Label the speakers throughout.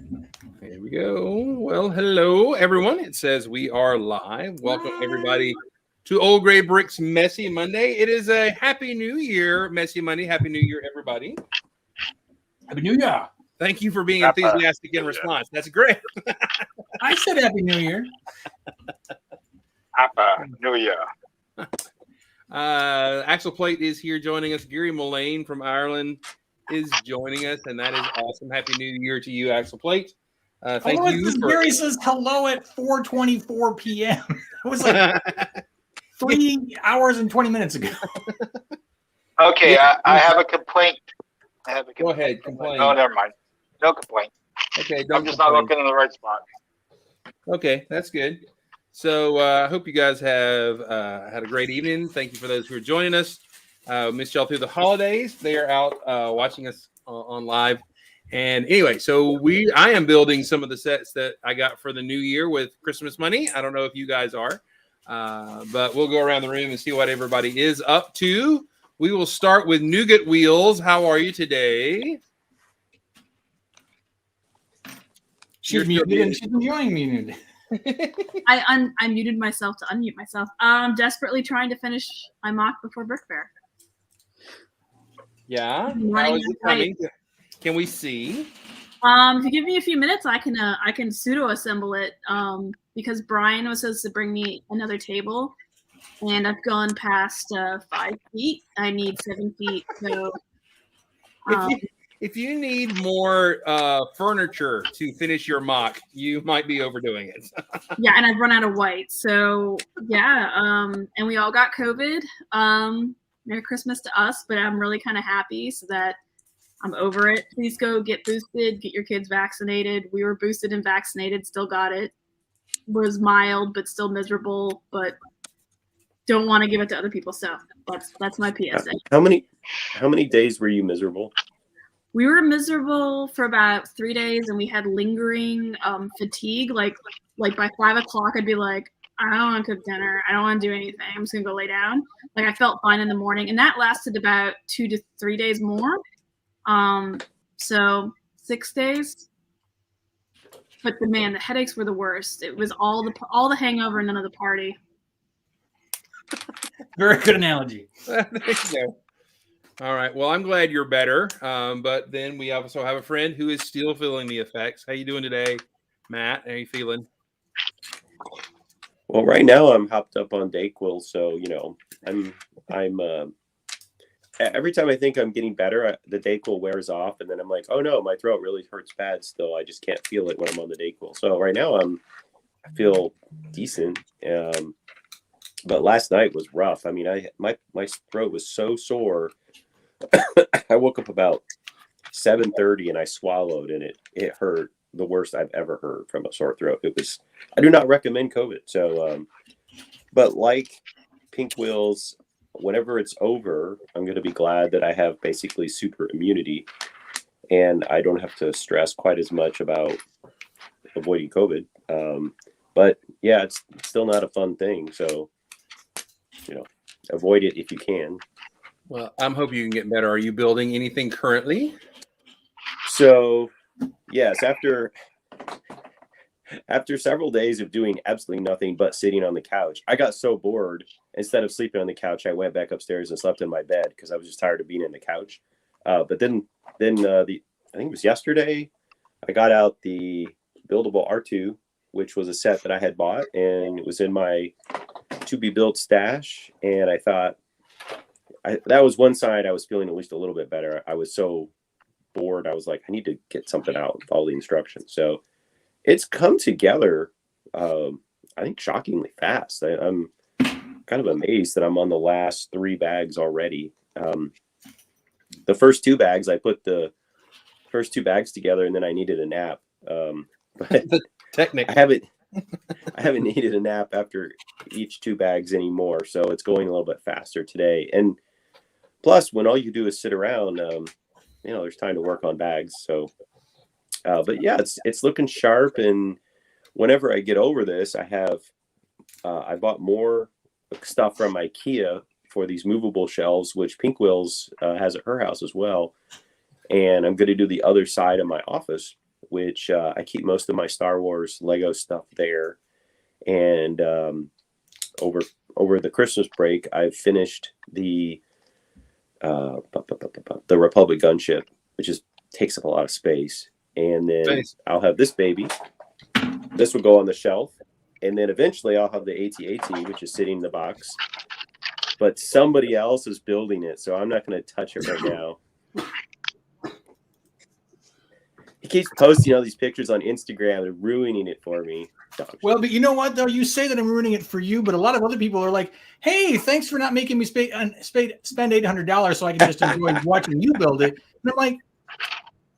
Speaker 1: There we go. Well, hello, everyone. It says we are live. Welcome, everybody, to Old Gray Brick's Messy Monday. It is a Happy New Year, Messy Monday. Happy New Year, everybody.
Speaker 2: Happy New Year.
Speaker 1: Thank you for being enthusiastic in response. That's great.
Speaker 2: I said Happy New Year.
Speaker 3: Happy New Year.
Speaker 1: Axel Plate is here joining us. Gary Mullane from Ireland is joining us, and that is awesome. Happy New Year to you, Axel Plate. Thank you.
Speaker 2: Gary says hello at 4:24 p.m. It was like 3 hours and 20 minutes ago.
Speaker 3: Okay, yeah. I have a complaint.
Speaker 1: Go ahead, complain.
Speaker 3: Oh, never mind. No complaint.
Speaker 1: Okay,
Speaker 3: I'm just not looking in the right spot.
Speaker 1: Okay, that's good. So I hope you guys have had a great evening. Thank you for those who are joining us. Missed y'all through the holidays. They are out watching us on live. And anyway, so I am building some of the sets that I got for the new year with Christmas money. I don't know if you guys are, but we'll go around the room and see what everybody is up to. We will start with Nougat Wheels. How are you today?
Speaker 2: She's muted and she's enjoying muted.
Speaker 4: I muted myself to unmute myself. I'm desperately trying to finish my mock before Brick Fair.
Speaker 1: Yeah. How is it coming? Can we see?
Speaker 4: If you give me a few minutes, I can pseudo assemble it. Because Brian was supposed to bring me another table, and I've gone past 5 feet. I need 7 feet. So
Speaker 1: if you need more furniture to finish your mock, you might be overdoing it.
Speaker 4: Yeah, and I've run out of white. So yeah, and we all got COVID. Merry Christmas to us, but I'm really kind of happy so that I'm over it. Please go get boosted, get your kids vaccinated. We were boosted and vaccinated, still got it. Was mild, but still miserable, but don't want to give it to other people. So that's my PSA.
Speaker 5: How many days were you miserable?
Speaker 4: We were miserable for about 3 days, and we had lingering fatigue. Like by 5 o'clock, I'd be like, I don't want to cook dinner. I don't want to do anything. I'm just gonna go lay down. Like I felt fine in the morning, and that lasted about 2 to 3 days more. So 6 days. But the headaches were the worst. It was all the hangover and none of the party.
Speaker 2: Very good analogy.
Speaker 1: There you go. All right. Well, I'm glad you're better. But then we also have a friend who is still feeling the effects. How you doing today, Matt? How you feeling?
Speaker 5: Well, right now I'm hopped up on Dayquil, so I'm every time I think I'm getting better, the Dayquil wears off, and then I'm like, oh no, my throat really hurts bad still. I just can't feel it when I'm on the Dayquil. So right now I feel decent. But last night was rough. I mean, my throat was so sore. I woke up about 7:30 and I swallowed, and it hurt the worst I've ever heard from a sore throat. I do not recommend COVID. So, but like Pink Wheels, whenever it's over, I'm going to be glad that I have basically super immunity and I don't have to stress quite as much about avoiding COVID. But yeah, it's still not a fun thing. So, avoid it if you can.
Speaker 1: Well, I'm hoping you can get better. Are you building anything currently?
Speaker 5: So, yes, after several days of doing absolutely nothing but sitting on the couch, I got so bored. Instead of sleeping on the couch, I went back upstairs and slept in my bed because I was just tired of being in the couch. But then I think it was yesterday, I got out the buildable R2, which was a set that I had bought, and it was in my to be built stash. And I thought that was one side I was feeling at least a little bit better. I was so bored. I was like, I need to get something out with all the instructions. So it's come together, I think, shockingly fast. I'm kind of amazed that I'm on the last 3 bags already. The first 2 bags, I put the first 2 bags together, and then I needed a nap. But
Speaker 1: Technic.
Speaker 5: I haven't needed a nap after each 2 bags anymore. So it's going a little bit faster today. And plus, when all you do is sit around, there's time to work on bags. So, but yeah, it's looking sharp. And whenever I get over this, I bought more stuff from IKEA for these movable shelves, which Pink Wheels has at her house as well. And I'm going to do the other side of my office which I keep most of my Star Wars Lego stuff there. And over the Christmas break, I've finished the Republic gunship, which takes up a lot of space. And then
Speaker 1: Nice.
Speaker 5: I'll have this baby. This will go on the shelf. And then eventually I'll have the AT-AT, which is sitting in the box. But somebody else is building it, so I'm not going to touch it right now. He keeps posting all these pictures on Instagram and ruining it for me.
Speaker 2: Well, but you know what, though? You say that I'm ruining it for you, but a lot of other people are like, hey, thanks for not making me spend $800 so I can just enjoy watching you build it. And I'm like,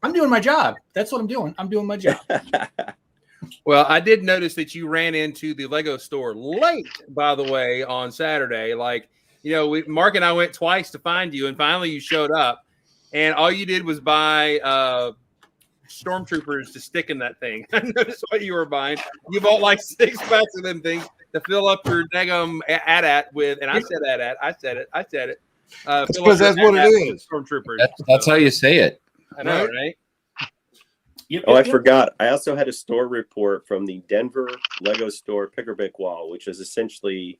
Speaker 2: I'm doing my job. That's what I'm doing. I'm doing my job.
Speaker 1: Well, I did notice that you ran into the Lego store late, by the way, on Saturday. Like, Mark and I went twice to find you, and finally you showed up, and all you did was buy stormtroopers to stick in that thing. I noticed what you were buying. You bought like 6 packs of them things to fill up your daggum AT-AT with, and I said AT-AT. I said it.
Speaker 6: Because that's what it is.
Speaker 1: Stormtroopers.
Speaker 7: That's how you say it.
Speaker 1: I know, right?
Speaker 2: Yep,
Speaker 5: Oh, I
Speaker 2: yep.
Speaker 5: forgot. I also had a store report from the Denver Lego store pick-or-pick wall, which is essentially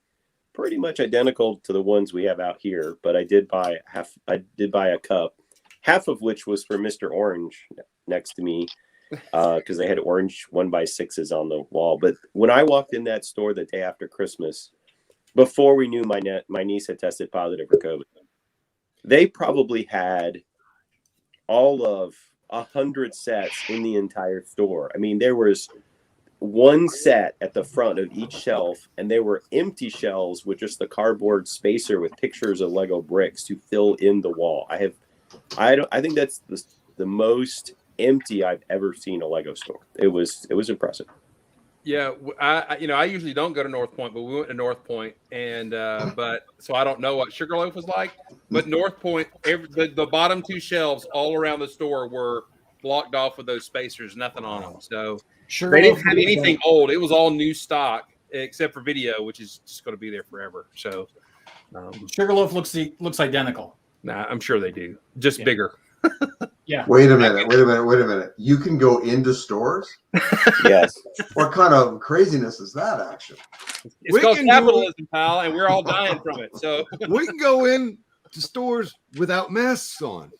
Speaker 5: pretty much identical to the ones we have out here. But I did buy a cup, half of which was for Mr. Orange next to me, because they had orange 1x6s on the wall. But when I walked in that store the day after Christmas, before we knew my niece had tested positive for COVID, they probably had all of 100 sets in the entire store. I mean, there was one set at the front of each shelf, and there were empty shelves with just the cardboard spacer with pictures of Lego bricks to fill in the wall. I think that's the most empty I've ever seen a Lego store. It was impressive.
Speaker 1: Yeah, I usually don't go to North Point, but we went to North Point, and but so I don't know what Sugarloaf was like. But North Point, the bottom 2 shelves all around the store were blocked off with those spacers, nothing on them. So they didn't have anything old. It was all new stock, except for video, which is just going to be there forever. So
Speaker 2: Sugarloaf looks identical.
Speaker 1: nah, I'm sure they do, just bigger.
Speaker 2: Yeah.
Speaker 6: Wait a minute. You can go into stores?
Speaker 5: Yes.
Speaker 6: What kind of craziness is that, actually?
Speaker 1: It's
Speaker 8: We
Speaker 1: called
Speaker 8: can do
Speaker 1: capitalism, pal, and we're all dying from it. So
Speaker 8: We can go in to stores without masks on.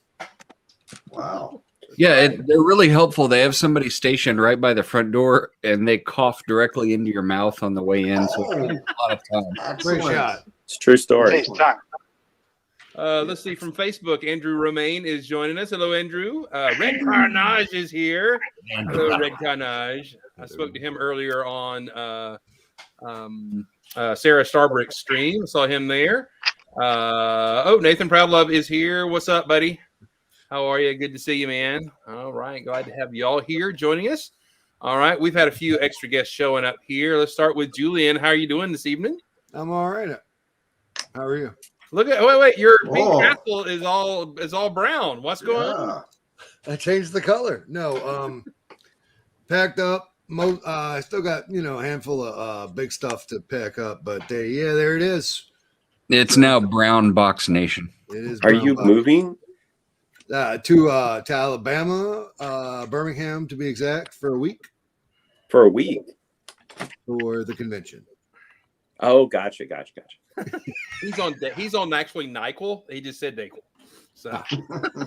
Speaker 6: Wow.
Speaker 7: Yeah, they're really helpful. They have somebody stationed right by the front door, and they cough directly into your mouth on the way in. So it saves a lot of time.
Speaker 8: Great
Speaker 6: Excellent.
Speaker 8: shot.
Speaker 5: It's a true story.
Speaker 3: Saves time.
Speaker 1: let's see, from Facebook, Andrew Romaine is joining us. Hello, Andrew. Red Carnage is here. Hello, Red Carnage. I spoke to him earlier on Sarah Starbrick's stream. Saw him there. Nathan Proudlove is here. What's up, buddy? How are you? Good to see you, man. All right. Glad to have you all here joining us. All right. We've had a few extra guests showing up here. Let's start with Julian. How are you doing this evening?
Speaker 8: I'm all right. How are you?
Speaker 1: Look at wait. Your pink
Speaker 6: Whoa.
Speaker 1: castle is all brown. What's going on?
Speaker 6: Yeah.
Speaker 8: I changed the color. No, packed up. I still got a handful of big stuff to pack up, but there it is.
Speaker 7: It's now Brown Box Nation.
Speaker 8: It is.
Speaker 5: Are
Speaker 8: brown
Speaker 5: you
Speaker 8: box.
Speaker 5: moving?
Speaker 8: To Alabama, Birmingham to be exact, for a week
Speaker 5: For a week?
Speaker 8: for the convention.
Speaker 5: Oh, gotcha.
Speaker 1: He's on actually NyQuil. He just said NyQuil. So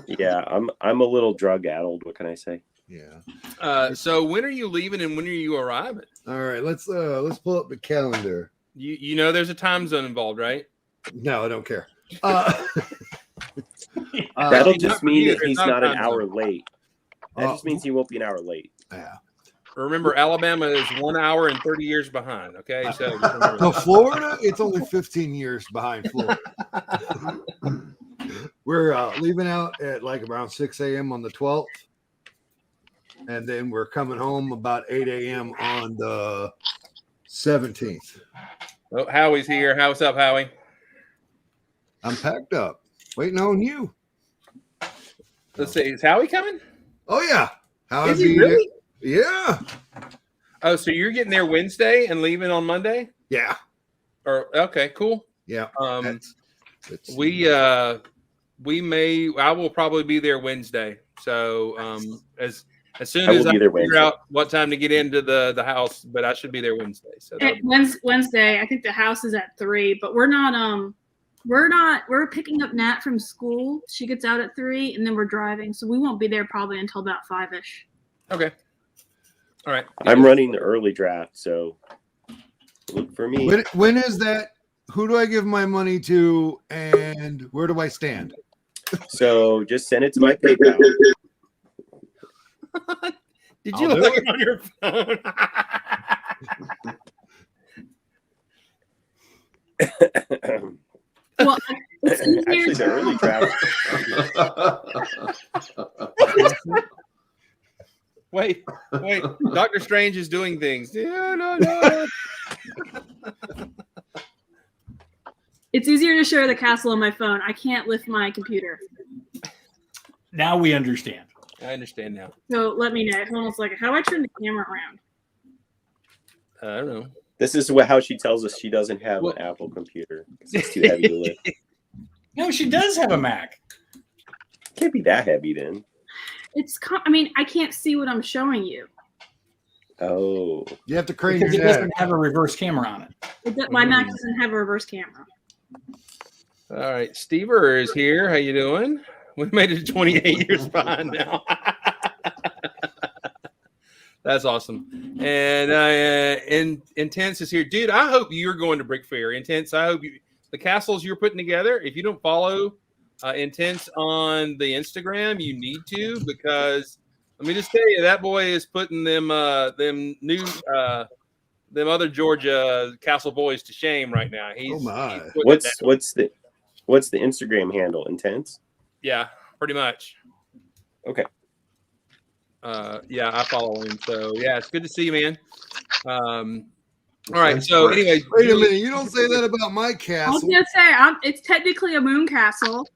Speaker 5: Yeah, I'm a little drug addled. What can I say?
Speaker 8: Yeah.
Speaker 1: so when are you leaving and when are you arriving?
Speaker 8: All right. Let's pull up the calendar.
Speaker 1: You know there's a time zone involved, right?
Speaker 8: No, I don't care.
Speaker 5: That'll
Speaker 1: not
Speaker 5: just
Speaker 1: for
Speaker 5: mean
Speaker 1: you,
Speaker 5: that
Speaker 1: there's
Speaker 5: he's
Speaker 1: not a
Speaker 5: not an
Speaker 1: time
Speaker 5: hour
Speaker 1: zone.
Speaker 5: late. That just means he won't be an hour late.
Speaker 8: Yeah.
Speaker 1: Remember, Alabama is 1 hour and 30 years behind. Okay, so just remember
Speaker 8: So
Speaker 1: that.
Speaker 8: Florida, it's only 15 years behind Florida. We're leaving out at like around 6 a.m. on the 12th. And then we're coming home about 8 a.m. on the 17th.
Speaker 1: Oh, Howie's here. What's up, Howie?
Speaker 8: I'm packed up. Waiting on you.
Speaker 1: Let's see. Is Howie coming?
Speaker 8: Oh, yeah. How
Speaker 1: Is he really?
Speaker 8: Yeah.
Speaker 1: Oh, so you're getting there Wednesday and leaving on Monday?
Speaker 8: Yeah.
Speaker 1: Or okay, cool.
Speaker 8: Yeah. That's-
Speaker 1: I will probably be there Wednesday. So as soon
Speaker 5: I will
Speaker 1: as I
Speaker 5: be there
Speaker 1: figure
Speaker 5: Wednesday.
Speaker 1: out what time to get into the house, but I should be there Wednesday. So
Speaker 4: Wednesday, I think the house is at 3, but we're picking up Nat from school. She gets out at 3, and then we're driving, so we won't be there probably until about 5ish.
Speaker 1: okay. All right.
Speaker 5: I'm running the early draft, so look for me.
Speaker 8: When is that? Who do I give my money to, and where do I stand?
Speaker 5: So just send it to my PayPal.
Speaker 1: Did you
Speaker 8: I'll do
Speaker 1: look
Speaker 8: it.
Speaker 1: on your phone?
Speaker 4: Well, it's easier
Speaker 5: Actually, the early draft.
Speaker 1: Wait. Doctor Strange is doing things. Yeah, no.
Speaker 4: It's easier to share the castle on my phone. I can't lift my computer.
Speaker 2: Now we understand.
Speaker 1: I understand now.
Speaker 4: So let me know. Hold on a second. How do I turn the camera around?
Speaker 1: I don't know.
Speaker 5: This is how she tells us she doesn't have an Apple computer. It's too heavy to lift.
Speaker 2: No, she does have a Mac.
Speaker 5: Can't be that heavy then.
Speaker 4: I can't see what I'm showing you.
Speaker 5: Oh.
Speaker 8: You have to crane
Speaker 2: Because it
Speaker 8: your neck.
Speaker 2: doesn't have a reverse camera on it.
Speaker 4: My Mac doesn't have a reverse camera.
Speaker 1: All right, Stever is here. How you doing? We made it to 28 years behind now. That's awesome. And Intense is here, dude. I hope you're going to Brick Fair. Intense. I hope the castles you're putting together. If you don't follow Intense on the Instagram, you need to, because let me just tell you, that boy is putting them new them other Georgia Castle boys to shame right now.
Speaker 8: Oh my!
Speaker 5: What's the Instagram handle? Intense?
Speaker 1: Yeah, pretty much.
Speaker 5: Okay.
Speaker 1: Yeah, I follow him. So yeah, it's good to see you, man. All right. So anyway,
Speaker 8: Wait a minute. You don't say that about my
Speaker 4: I was
Speaker 8: castle.
Speaker 4: gonna say it's technically a moon castle,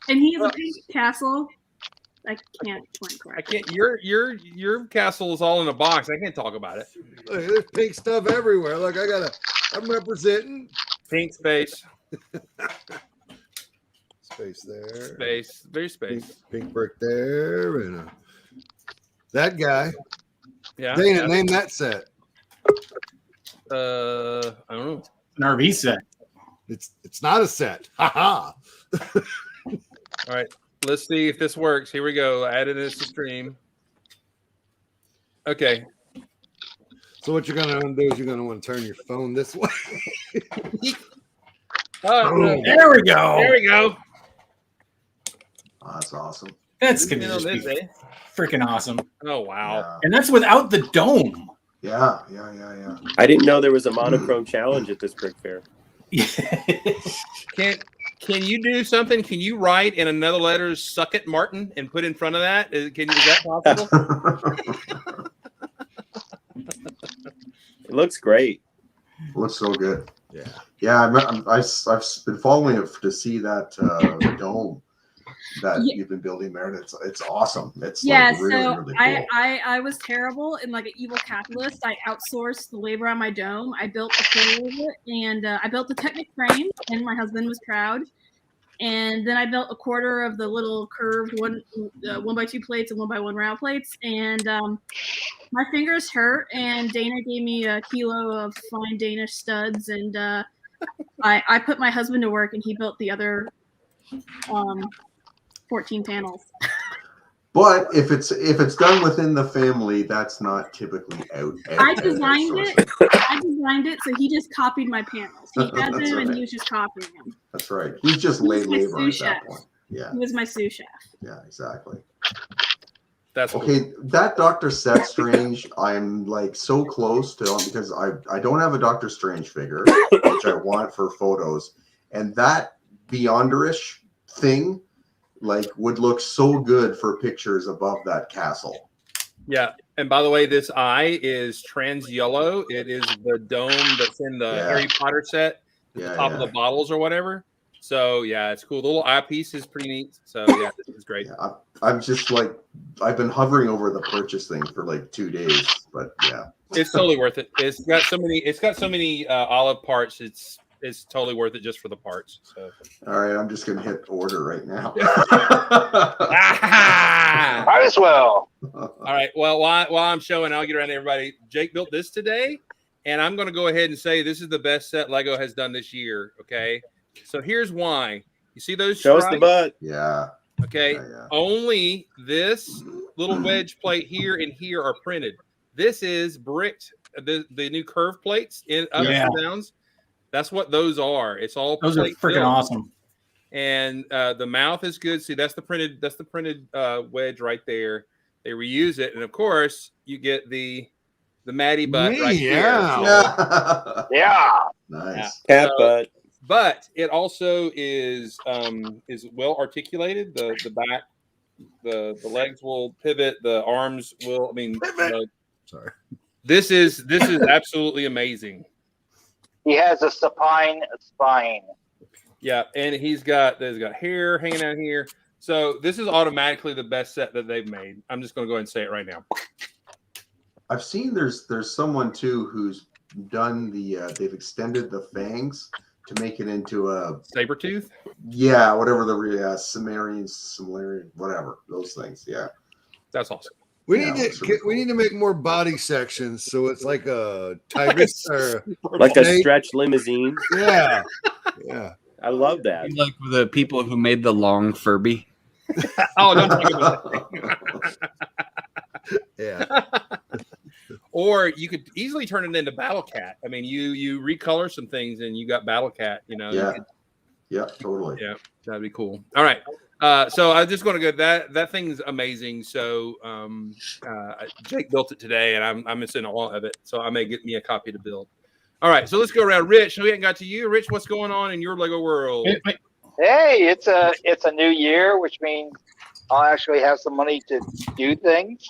Speaker 4: and he has a pink castle. I can't point
Speaker 1: I
Speaker 4: correctly.
Speaker 1: can't. Your castle is all in a box. I can't talk about it.
Speaker 8: Look, there's pink stuff everywhere. Look, I'm representing.
Speaker 1: Pink space,
Speaker 8: Space there.
Speaker 1: space, very space.
Speaker 8: Pink brick there, and that guy.
Speaker 1: Yeah.
Speaker 8: Dana, name that set.
Speaker 1: I don't know.
Speaker 2: An RV set.
Speaker 8: It's not a set. Ha ha.
Speaker 1: All right. Let's see if this works. Here we go. Added this to stream. Okay.
Speaker 8: So what you're gonna do is you're gonna want to turn your phone this way.
Speaker 1: Oh,
Speaker 2: There we go.
Speaker 1: there we go.
Speaker 6: Oh, that's awesome.
Speaker 2: That's
Speaker 1: You
Speaker 2: gonna
Speaker 1: know
Speaker 2: just
Speaker 1: this,
Speaker 2: be
Speaker 1: eh?
Speaker 2: freaking awesome.
Speaker 1: Oh wow.
Speaker 2: And that's without the dome.
Speaker 6: Yeah.
Speaker 5: I didn't know there was a monochrome challenge at this Brick Fair.
Speaker 1: Can you do something? Can you write in another letter "suck it, Martin" and put in front of that? Is that possible?
Speaker 5: It looks great.
Speaker 6: Looks so good.
Speaker 8: Yeah.
Speaker 6: Yeah, I've been following it to see that dome that you've been building there. And it's awesome. It's like really, really cool.
Speaker 4: I was terrible and like an evil capitalist. I outsourced the labor on my dome. I built the core of it, and I built the Technic frame, and my husband was proud. And then I built a quarter of the little curved 1x2 plates and 1x1 round plates. And my fingers hurt, and Dana gave me a kilo of fine Danish studs, and I put my husband to work, and he built the other 14 panels.
Speaker 6: But if it's done within the family, that's not typically out.
Speaker 4: I designed it, so he just copied my panels. He had them, and he was just copying them.
Speaker 6: That's right. He's just
Speaker 4: He was
Speaker 6: lay
Speaker 4: my
Speaker 6: labor at
Speaker 4: sous
Speaker 6: that
Speaker 4: chef.
Speaker 6: point. Yeah.
Speaker 4: He was my sous chef.
Speaker 6: Yeah, exactly.
Speaker 1: That's
Speaker 6: Okay, that Dr. Seth Strange, I'm like so close to, because I don't have a Dr. Strange figure, which I want for photos, and that Beyonderish thing like would look so good for pictures above that castle.
Speaker 1: Yeah. And by the way, this eye is trans yellow. It is the dome that's in the Harry Potter set, at the top of the bottles or whatever. So yeah, it's cool. The little eyepiece is pretty neat. So yeah, this is great.
Speaker 6: Yeah, I'm just like, I've been hovering over the purchase thing for like 2 days, but yeah.
Speaker 1: It's totally worth it. It's got so many olive parts. It's it's totally worth it just for the parts. So.
Speaker 6: All right, I'm just gonna hit order right now.
Speaker 3: Might as well.
Speaker 1: All right. Well, while I'm showing, I'll get around to everybody. Jake built this today, and I'm going to go ahead and say this is the best set Lego has done this year. Okay. So here's why. You see those?
Speaker 5: Show us the butt.
Speaker 6: Yeah.
Speaker 1: Okay.
Speaker 6: Yeah.
Speaker 1: Only this little wedge plate here and here are printed. This is bricked. The new curve plates in ups and downs. That's what those are. It's all
Speaker 2: those are freaking awesome.
Speaker 1: And the mouth is good. See, that's the printed wedge right there. They reuse it, and of course, you get the Maddie butt right here.
Speaker 3: Yeah.
Speaker 6: Nice.
Speaker 5: Cat butt.
Speaker 1: But it also is well articulated. The back, the legs will pivot. The arms will. I mean,
Speaker 8: Sorry.
Speaker 1: This is absolutely amazing.
Speaker 3: He has a supine spine.
Speaker 1: Yeah, and there's got hair hanging out here. So this is automatically the best set that they've made. I'm just going to go ahead and say it right now.
Speaker 6: I've seen there's someone too who's done they've extended the fangs to make it into a
Speaker 1: saber tooth.
Speaker 6: Yeah, whatever Sumerian, whatever those things. Yeah,
Speaker 1: that's awesome.
Speaker 8: We need to make more body sections so it's like a tiger or
Speaker 5: like a stretch limousine.
Speaker 8: Yeah.
Speaker 5: I love that.
Speaker 7: Like the people who made the long Furby.
Speaker 1: Oh, don't talk about that.
Speaker 8: Yeah.
Speaker 1: Or you could easily turn it into Battle Cat. I mean, you recolor some things and you got Battle Cat. You know.
Speaker 6: Yeah. Yeah. Totally.
Speaker 1: Yeah, that'd be cool. All right. So I'm just going to go. That thing's amazing. So Jake built it today, and I'm missing all of it. So I may get me a copy to build. All right. So let's go around. Rich, we haven't got to you. Rich, what's going on in your Lego world?
Speaker 3: Hey, it's a new year, which means I'll actually have some money to do things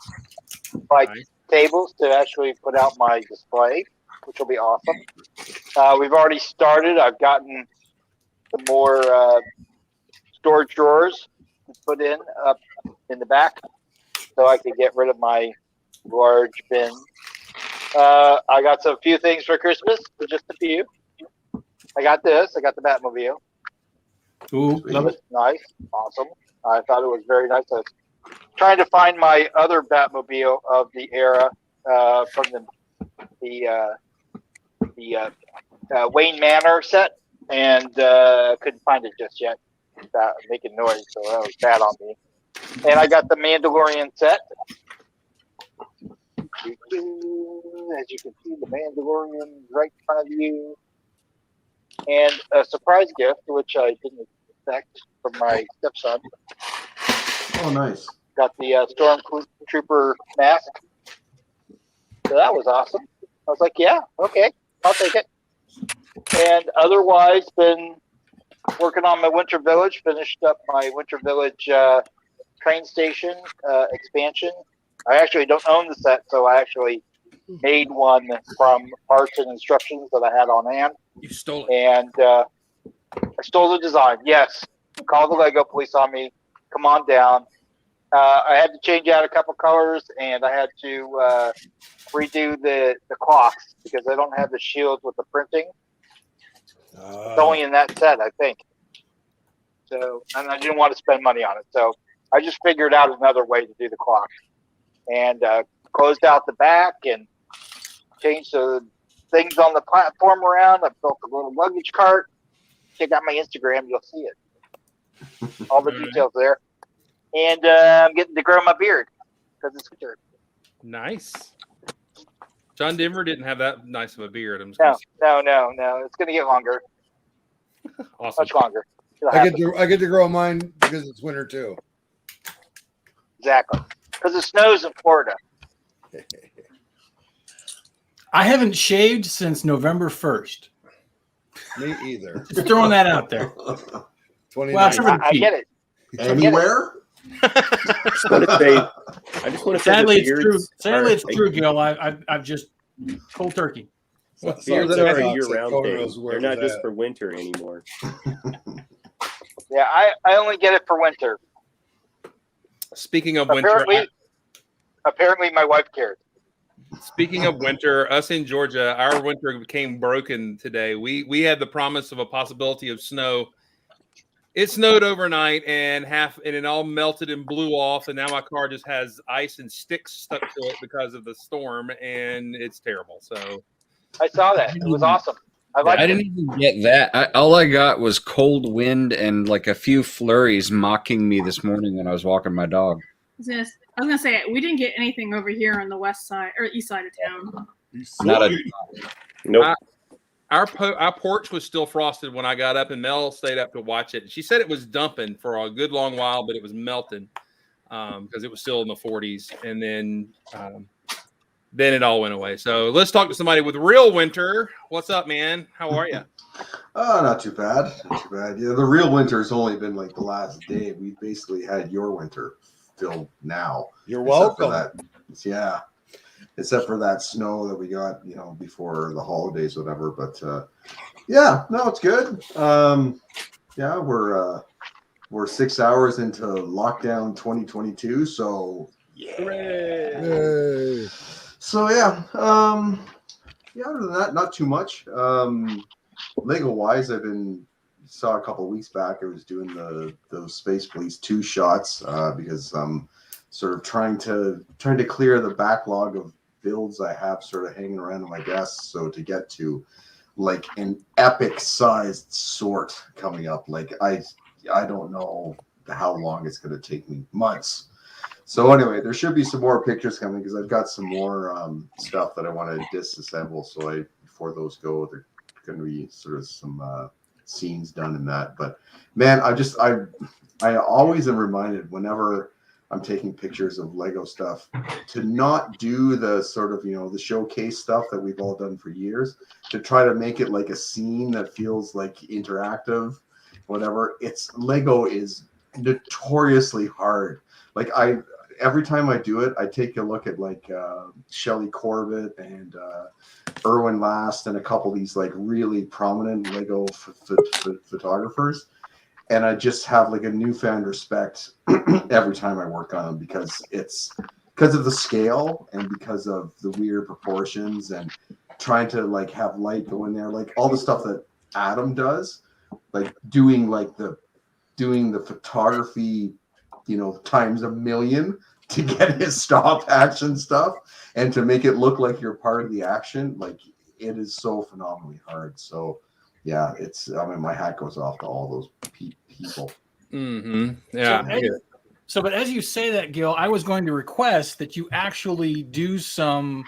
Speaker 3: like tables to actually put out my display, which will be awesome. We've already started. I've gotten some more storage drawers to put in up in the back so I can get rid of my large bin. I got a few things for Christmas, just a few. I got this. I got the Batmobile.
Speaker 2: Ooh, love it.
Speaker 3: Nice. Awesome. I thought it was very nice. I was trying to find my other Batmobile of the era from the Wayne Manor set, and couldn't find it just yet. Making noise, so that was bad on me. And I got the Mandalorian set. As you can see, the Mandalorian right in front of you. And a surprise gift, which I didn't expect, from my stepson.
Speaker 6: Oh, nice.
Speaker 3: Got the Stormtrooper mask. So that was awesome. I was like, yeah, okay, I'll take it. And otherwise, been working on my Winter Village, finished up my Winter Village train station expansion. I actually don't own the set, so I actually made one from parts and instructions that I had on hand.
Speaker 1: You stole it.
Speaker 3: And I stole the design. Yes. Call the Lego police on me. Come on down. I had to change out a couple colors, and I had to redo the clocks because I don't have the shields with the printing. It's only in that set, I think. So, and I didn't want to spend money on it, so I just figured out another way to do the clock, and closed out the back and changed the things on the platform around. I built a little luggage cart. Check out my Instagram, you'll see it. All the details there. And I'm getting to grow my beard because it's winter.
Speaker 1: Nice. John Denver didn't have that nice of a beard.
Speaker 3: No. It's going to get longer.
Speaker 1: Awesome.
Speaker 3: Much longer.
Speaker 8: I get to grow mine because it's winter too.
Speaker 3: Exactly. Because it snows in Florida.
Speaker 2: I haven't shaved since November 1st.
Speaker 8: Me either.
Speaker 2: Just throwing that out there.
Speaker 8: 29.
Speaker 2: Well,
Speaker 3: I get it.
Speaker 6: Anywhere?
Speaker 5: I just want to say
Speaker 2: Sadly, it's
Speaker 5: beards
Speaker 2: true. Sadly, it's
Speaker 5: are-
Speaker 2: true, Gil. I've just cold turkey.
Speaker 5: Beards are a year-round
Speaker 8: Cornrows
Speaker 5: thing.
Speaker 8: where
Speaker 5: They're not
Speaker 8: was
Speaker 5: just
Speaker 8: at.
Speaker 5: for winter anymore.
Speaker 3: Yeah, I only get it for winter.
Speaker 1: Speaking of winter,
Speaker 3: Apparently my wife cares.
Speaker 1: Speaking of winter, us in Georgia, our winter became broken today. We had the promise of a possibility of snow. It snowed overnight and it all melted and blew off, and now my car just has ice and sticks stuck to it because of the storm, and it's terrible. So
Speaker 3: I saw that. It was awesome. I liked
Speaker 7: I
Speaker 3: it.
Speaker 7: didn't even get that. All I got was cold wind and like a few flurries mocking me this morning when I was walking my dog.
Speaker 4: I was gonna say we didn't get anything over here on the west side or east side of town.
Speaker 7: Not a
Speaker 5: Nope.
Speaker 1: our porch was still frosted when I got up, and Mel stayed up to watch it. She said it was dumping for a good long while, but it was melting because it was still in the 40s, and then it all went away. So let's talk to somebody with real winter. What's up, man? How are you?
Speaker 6: Oh, not too bad. Not too bad. Yeah, the real winter's only been like the last day. We basically had your winter till now.
Speaker 8: You're
Speaker 6: Except for
Speaker 8: welcome.
Speaker 6: yeah. Except for that snow that we got, before the holidays, whatever. But yeah, no, it's good. Yeah, we're 6 hours into lockdown 2022, so
Speaker 8: Yay.
Speaker 6: So yeah, other than that, not too much. Lego wise, saw a couple of weeks back. I was doing those Space Police 2 shots because I'm sort of trying to clear the backlog of builds I have sort of hanging around on my desk. So to get to like an epic sized sort coming up, like I don't know how long it's going to take me. Months. So anyway, there should be some more pictures coming because I've got some more stuff that I want to disassemble. So before those go, there going to be sort of some scenes done in that. But man, I always am reminded whenever I'm taking pictures of Lego stuff to not do the sort of the showcase stuff that we've all done for years, to try to make it like a scene that feels like interactive, whatever. Lego is notoriously hard. Like every time I do it, I take a look at like Shelley Corbett and Erwin Last and a couple of these like really prominent Lego photographers, and I just have like a newfound respect every time I work on them because of the scale and because of the weird proportions and trying to like have light go in there, like all the stuff that Adam does, like doing the photography times a million to get his stop action stuff and to make it look like you're part of the action. Like it is so phenomenally hard. So yeah, my hat goes off to all those people.
Speaker 1: Mm-hmm. Yeah.
Speaker 2: But as you say that, Gil, I was going to request that you actually do some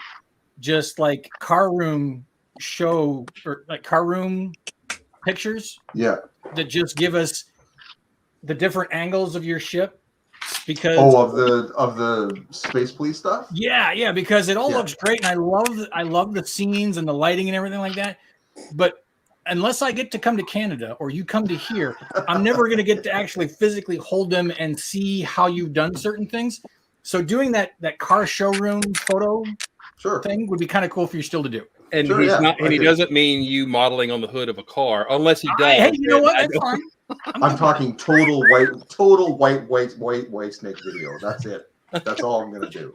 Speaker 2: just like car room show or like car room pictures.
Speaker 6: Yeah.
Speaker 2: That just give us the different angles of your ship. Because
Speaker 6: of the Space Police stuff,
Speaker 2: yeah, because it all looks great, and I love the scenes and the lighting and everything like that. But unless I get to come to Canada or you come to here, I'm never going to get to actually physically hold them and see how you've done certain things. So doing that car showroom photo thing would be kind of cool for you still to do.
Speaker 1: And he doesn't mean you modeling on the hood of a car, unless he does.
Speaker 2: Hey, you know what? That's fine.
Speaker 6: I'm talking total white snake video. That's it. That's all I'm gonna do.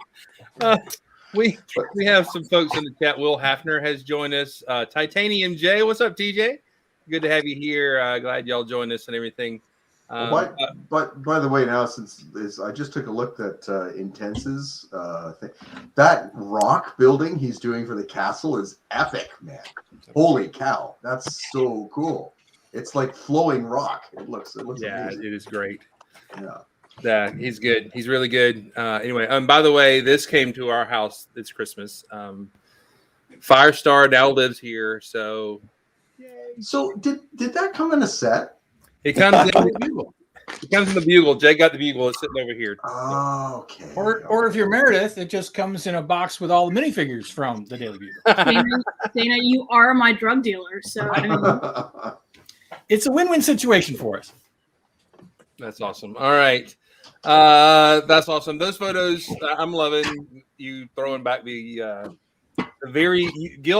Speaker 1: We have some folks in the chat. Will Hafner has joined us. Titanium J, what's up, TJ? Good to have you here. Glad y'all joined us and everything.
Speaker 6: But by the way, now since I just took a look at Intense's thing. That rock building he's doing for the castle is epic, man. Holy cow, that's so cool. It's like flowing rock. It looks amazing.
Speaker 1: It is great.
Speaker 6: Yeah,
Speaker 1: he's good. He's really good. Anyway, by the way, this came to our house this Christmas. Firestar now lives here, so.
Speaker 6: So did that come in a set?
Speaker 1: It comes in the bugle. It comes in the bugle. Jay got the bugle. It's sitting over here.
Speaker 6: Oh, okay.
Speaker 2: Or if you're Meredith, it just comes in a box with all the minifigures from the Daily Bugle.
Speaker 4: Dana, you are my drug dealer, so I mean,
Speaker 2: it's a win-win situation for us.
Speaker 1: That's awesome. All right. That's awesome. Those photos, I'm loving you throwing back Gil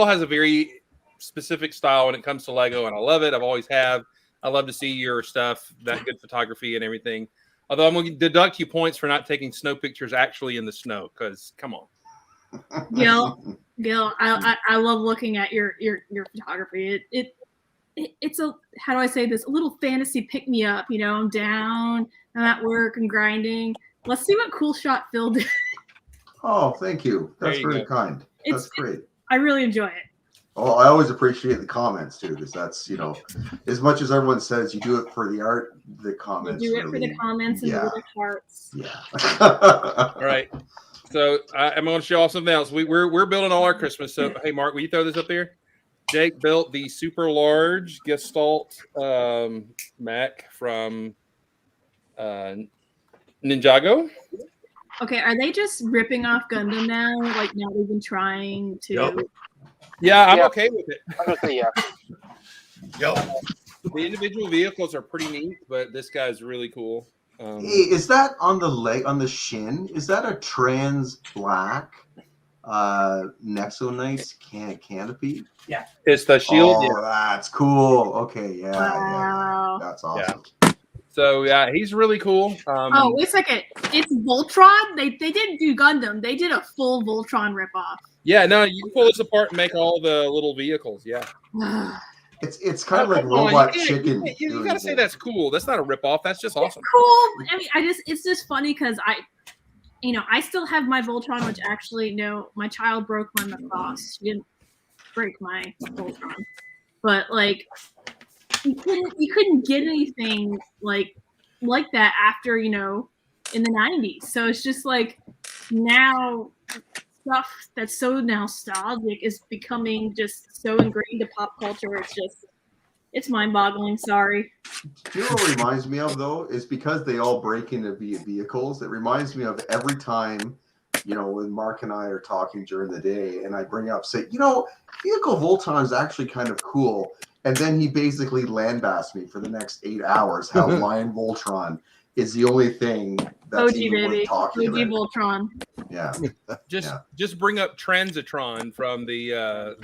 Speaker 1: has a very specific style when it comes to Lego, and I love it. I've always have. I love to see your stuff, that good photography and everything. Although I'm going to deduct you points for not taking snow pictures actually in the snow, because come on.
Speaker 4: Gil, I love looking at your photography. It's a, how do I say this? A little fantasy pick me up. You know, I'm down, I'm at work, I'm grinding. Let's see what Cool Shot Phil did.
Speaker 6: Oh, thank you. That's
Speaker 1: There you
Speaker 6: very
Speaker 1: go.
Speaker 6: kind. That's great.
Speaker 4: I really enjoy it.
Speaker 6: Oh, I always appreciate the comments too, because that's, you know, as much as everyone says you do it for the art, the comments.
Speaker 4: You do it
Speaker 6: really,
Speaker 4: for the comments and the little hearts.
Speaker 6: Yeah.
Speaker 1: All right. So I'm going to show off something else. We're building all our Christmas. So hey, Mark, will you throw this up there? Jake built the super large Gestalt Mac from Ninjago.
Speaker 4: Okay, are they just ripping off Gundam now? Like not even trying to?
Speaker 8: Yep.
Speaker 1: Yeah, I'm
Speaker 3: Yeah.
Speaker 1: okay with it.
Speaker 3: I'm gonna say yeah.
Speaker 8: Yep.
Speaker 1: The individual vehicles are pretty neat, but this guy's really cool.
Speaker 6: Hey, is that on the leg, on the shin? Is that a trans black Nexonites canopy?
Speaker 1: It's the shield.
Speaker 6: Oh, that's cool. Okay, yeah,
Speaker 4: Wow.
Speaker 6: yeah. That's awesome.
Speaker 1: So yeah, he's really cool.
Speaker 4: Oh, wait a second. It's Voltron? They didn't do Gundam. They did a full Voltron ripoff.
Speaker 1: Yeah, no, you can pull this apart and make all the little vehicles. Yeah.
Speaker 6: It's kind of like
Speaker 1: Hold on,
Speaker 6: Robot
Speaker 1: you
Speaker 6: Chicken.
Speaker 1: You gotta say that's cool. That's not a ripoff. That's just awesome.
Speaker 4: Cool. I mean, it's just funny because I still have my Voltron, which actually, no, my child broke my Macross. She didn't break my Voltron. But like, you couldn't get anything like that after, you know, in the 90s. So it's just like now stuff that's so nostalgic is becoming just so ingrained to pop culture. It's mind-boggling. Sorry.
Speaker 6: You know what it reminds me of though is because they all break into vehicles. It reminds me of every time, you know, when Mark and I are talking during the day, and I bring up, say, you know, vehicle Voltron is actually kind of cool, and then he basically landbasts me for the next 8 hours how Lion Voltron is the only thing that's
Speaker 4: OG
Speaker 6: even
Speaker 4: baby.
Speaker 6: worth talking
Speaker 4: OG
Speaker 6: about.
Speaker 4: Voltron.
Speaker 6: Yeah.
Speaker 1: Just bring up Transitron from the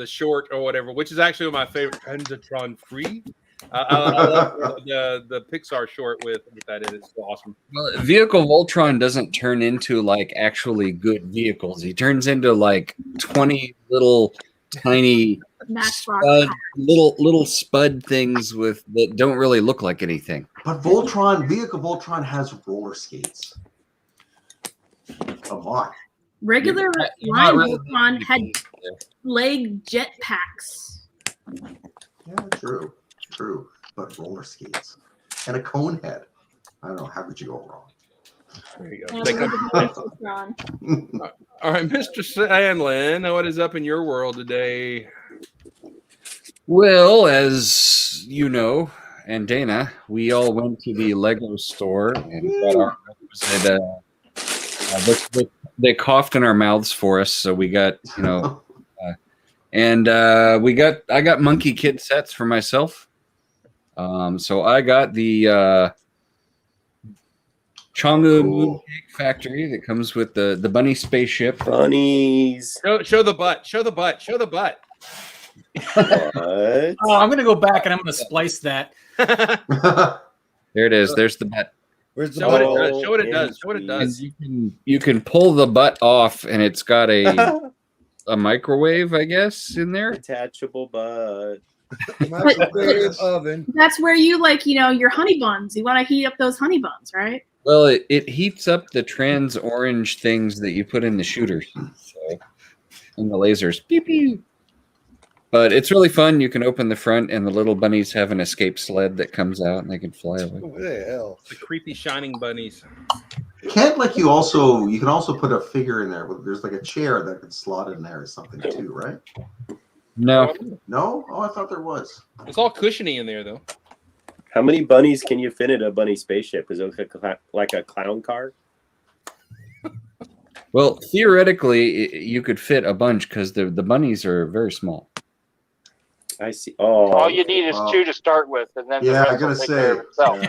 Speaker 1: short or whatever, which is actually my favorite. Transitron Free. I love the Pixar short with that is. It's awesome.
Speaker 7: Well, Vehicle Voltron doesn't turn into like actually good vehicles. He turns into like 20 little tiny
Speaker 4: Matchbox.
Speaker 7: little spud things that don't really look like anything.
Speaker 6: But Vehicle Voltron has roller skates. Come on.
Speaker 4: Regular
Speaker 7: Not
Speaker 4: Lion
Speaker 7: really.
Speaker 4: Voltron had leg jetpacks.
Speaker 6: Yeah, true. But roller skates and a cone head. I don't know. How could you go wrong?
Speaker 1: There you
Speaker 4: Yeah,
Speaker 1: go.
Speaker 4: those are the best Voltron.
Speaker 1: All right, Mr. Sandlin, what is up in your world today?
Speaker 7: Well, as you know, and Dana, we all went to the Lego store and got our they coughed in our mouths for us, so we got, you know, I got Monkey Kid sets for myself. So I got the Chongu Mooncake Factory that comes with the bunny spaceship.
Speaker 5: Bunnies.
Speaker 1: Show the butt. Show the butt. Show the butt.
Speaker 5: What?
Speaker 2: Oh, I'm gonna go back and I'm gonna splice that.
Speaker 7: There it is. There's the butt.
Speaker 8: Where's the
Speaker 1: Show what it
Speaker 5: Oh,
Speaker 1: does. Show what it does. Show what it
Speaker 7: And
Speaker 1: does.
Speaker 7: you can pull the butt off, and it's got a microwave, I guess, in there.
Speaker 5: Detachable butt.
Speaker 8: microwave oven?
Speaker 4: That's where you like, you know, your honey buns. You want to heat up those honey buns, right?
Speaker 7: Well, it heats up the trans orange things that you put in the shooters, so, and the lasers. Beep, beep. But it's really fun. You can open the front, and the little bunnies have an escape sled that comes out, and they can fly away.
Speaker 8: What the hell?
Speaker 1: The creepy shining bunnies.
Speaker 6: Can't like you can also put a figure in there. There's like a chair that could slot in there or something too, right?
Speaker 7: No,
Speaker 6: No? Oh, I thought there was.
Speaker 1: It's all cushiony in there, though.
Speaker 5: How many bunnies can you fit in a bunny spaceship? Is it like a clown car?
Speaker 7: well, theoretically, you could fit a bunch because the bunnies are very small.
Speaker 5: I see. Oh,
Speaker 3: All you need is 2 to start with, and then the
Speaker 6: Yeah, I
Speaker 3: rest will
Speaker 6: gotta
Speaker 3: take care
Speaker 6: say.
Speaker 3: of itself.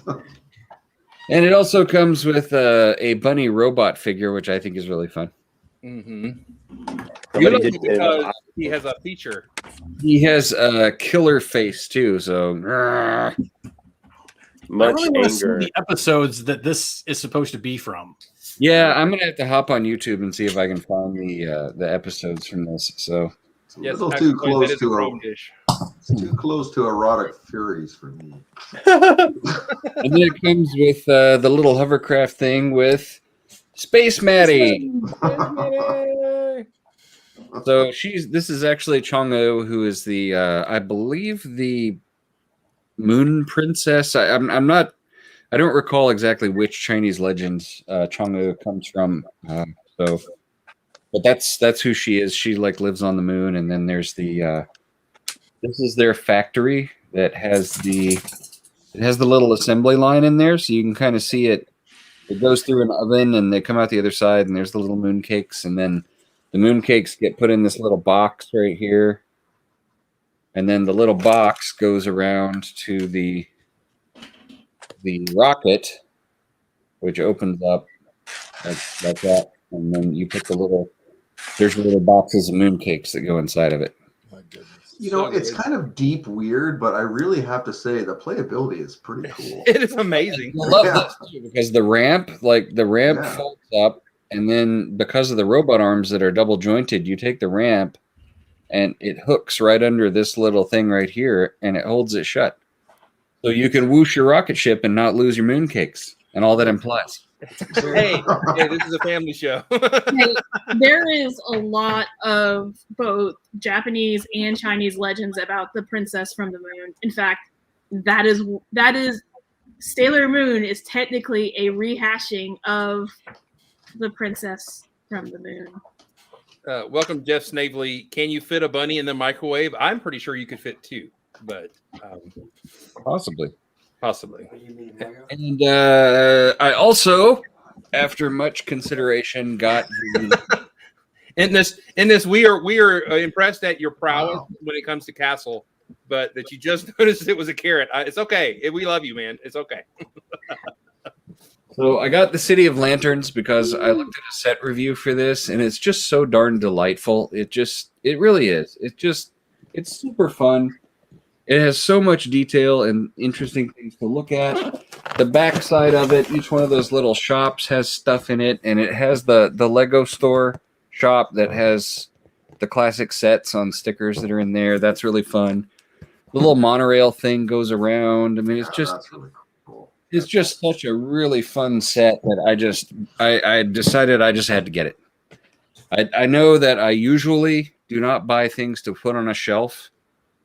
Speaker 6: Yeah.
Speaker 7: And it also comes with a bunny robot figure, which I think is really fun.
Speaker 1: Mm-hmm.
Speaker 5: somebody did
Speaker 1: Because he has a feature.
Speaker 7: He has a killer face too, so
Speaker 2: I
Speaker 5: much
Speaker 2: really want to see
Speaker 5: anger.
Speaker 2: the episodes that this is supposed to be from.
Speaker 7: Yeah, I'm gonna have to hop on YouTube and see if I can find the episodes from this. So
Speaker 6: It's a
Speaker 1: Yes,
Speaker 6: little
Speaker 1: Patrick
Speaker 6: too
Speaker 1: Boyd, that
Speaker 6: close
Speaker 1: is a
Speaker 6: to
Speaker 1: chrome dish.
Speaker 6: too close to erotic furies for me.
Speaker 7: and then it comes with the little hovercraft thing with Space Maddie. So this is actually Chang'e, who is the I believe the Moon Princess. I'm not. I don't recall exactly which Chinese legends Chang'e comes from. So, but that's who she is. She like lives on the moon, and then there's the. This is their factory that has the little assembly line in there, so you can kind of see it. It goes through an oven, and they come out the other side, and there's the little moon cakes, and then the moon cakes get put in this little box right here, and then the little box goes around to the rocket, which opens up like that, and then you put there's little boxes of moon cakes that go inside of it.
Speaker 8: My goodness.
Speaker 6: You know,
Speaker 1: So
Speaker 6: it's
Speaker 1: good.
Speaker 6: kind of deep weird, but I really have to say the playability is pretty cool.
Speaker 1: It is amazing.
Speaker 7: I love
Speaker 6: Yeah.
Speaker 7: this too, because the ramp
Speaker 6: Yeah.
Speaker 7: folds up, and then because of the robot arms that are double jointed, you take the ramp and it hooks right under this little thing right here, and it holds it shut. So you can whoosh your rocket ship and not lose your moon cakes and all that implies.
Speaker 1: Hey, this is a family show.
Speaker 4: Hey, there is a lot of both Japanese and Chinese legends about the princess from the moon. In fact, that is Sailor Moon is technically a rehashing of the princess from the moon.
Speaker 1: Welcome, Jeff Snavely. Can you fit a bunny in the microwave? I'm pretty sure you could fit two, but
Speaker 7: Possibly.
Speaker 1: possibly.
Speaker 7: And I also, after much consideration, got the
Speaker 1: In this, we are impressed at your prowess
Speaker 6: Wow.
Speaker 1: when it comes to castle, but that you just noticed it was a carrot. It's okay. We love you, man. It's okay.
Speaker 7: So I got the City of Lanterns because I looked at a set review for this, and it's just so darn delightful. It really is. It's super fun. It has so much detail and interesting things to look at. The backside of it, each one of those little shops has stuff in it, and it has the Lego store shop that has the classic sets on stickers that are in there. That's really fun. The little monorail thing goes around. I mean, it's just
Speaker 6: That's really cool.
Speaker 7: it's just such a really fun set that I decided I just had to get it. I know that I usually do not buy things to put on a shelf,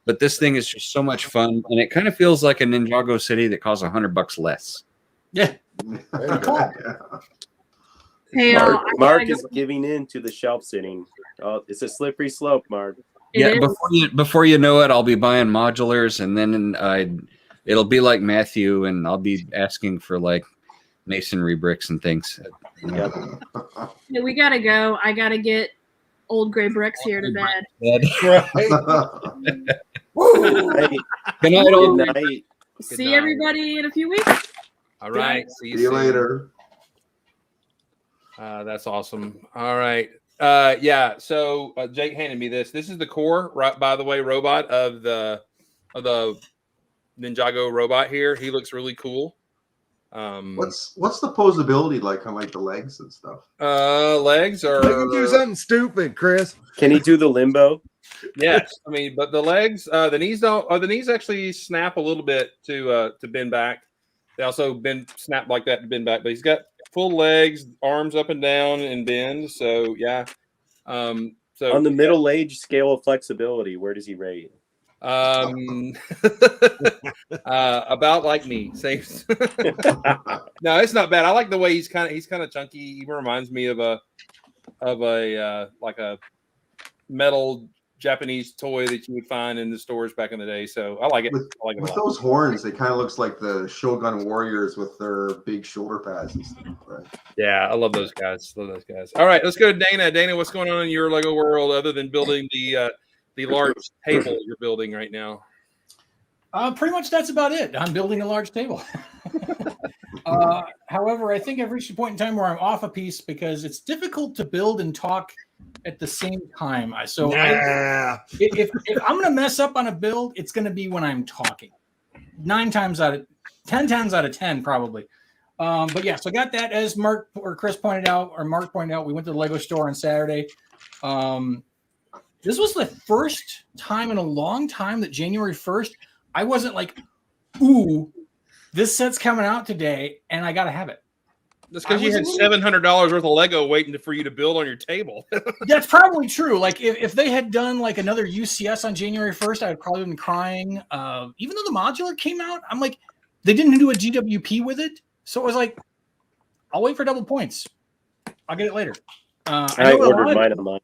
Speaker 7: but this thing is just so much fun, and it kind of feels like a Ninjago city that costs $100 less.
Speaker 2: Yeah.
Speaker 6: Yeah.
Speaker 4: Hey,
Speaker 5: Mark is giving in to the shelf sitting. Oh, it's a slippery slope, Mark.
Speaker 7: Yeah, before you know it, I'll be buying modulars, and then it'll be like Matthew, and I'll be asking for like masonry bricks and things.
Speaker 5: Yep.
Speaker 4: Hey, we gotta go. I gotta get old gray bricks here to bed.
Speaker 5: Hey,
Speaker 7: Good night,
Speaker 5: good
Speaker 7: old
Speaker 5: night.
Speaker 4: See
Speaker 1: night.
Speaker 4: everybody in a few weeks.
Speaker 1: All right.
Speaker 6: See you later.
Speaker 1: That's awesome. All right. Yeah. So Jake handed me this. This is the core, right? By the way, robot of the Ninjago robot here. He looks really cool.
Speaker 6: What's the posability like on like the legs and stuff?
Speaker 1: Legs are
Speaker 8: Let him do something stupid, Chris.
Speaker 5: Can he do the limbo?
Speaker 1: yes. I mean, but the legs, the knees don't. The knees actually snap a little bit to bend back. They also snap like that to bend back. But he's got full legs, arms up and down and bend. So yeah. So
Speaker 5: On the middle age scale of flexibility, where does he rate?
Speaker 1: About like me. Same. No, it's not bad. I like the way he's kind of chunky. He reminds me of a like a metal Japanese toy that you would find in the stores back in the day. So I like it.
Speaker 6: With,
Speaker 1: I like it a
Speaker 6: with
Speaker 1: lot.
Speaker 6: those horns, it kind of looks like the Shogun warriors with their big shoulder pads and stuff. Right?
Speaker 1: Yeah, I love those guys. Love those guys. All right, let's go to Dana. Dana, what's going on in your Lego world other than building the large table you're building right now?
Speaker 2: Pretty much that's about it. I'm building a large table. However, I think I've reached a point in time where I'm off a piece because it's difficult to build and talk at the same time. So if I'm going to mess up on a build, it's going to be when I'm talking. 10 times out of 10, probably. But yeah, so I got that as Mark or Chris pointed out, or Mark pointed out. We went to the Lego store on Saturday. This was the first time in a long time that January 1st, I wasn't like, ooh, this set's coming out today, and I got to have it.
Speaker 1: That's because you had $700 worth of Lego waiting for you to build on your table.
Speaker 2: That's probably true. Like if they had done like another UCS on January 1st, I would probably been crying. Even though the modular came out, I'm like, they didn't do a GWP with it. So it was like, I'll wait for double points. I'll get it later.
Speaker 5: I ordered mine online.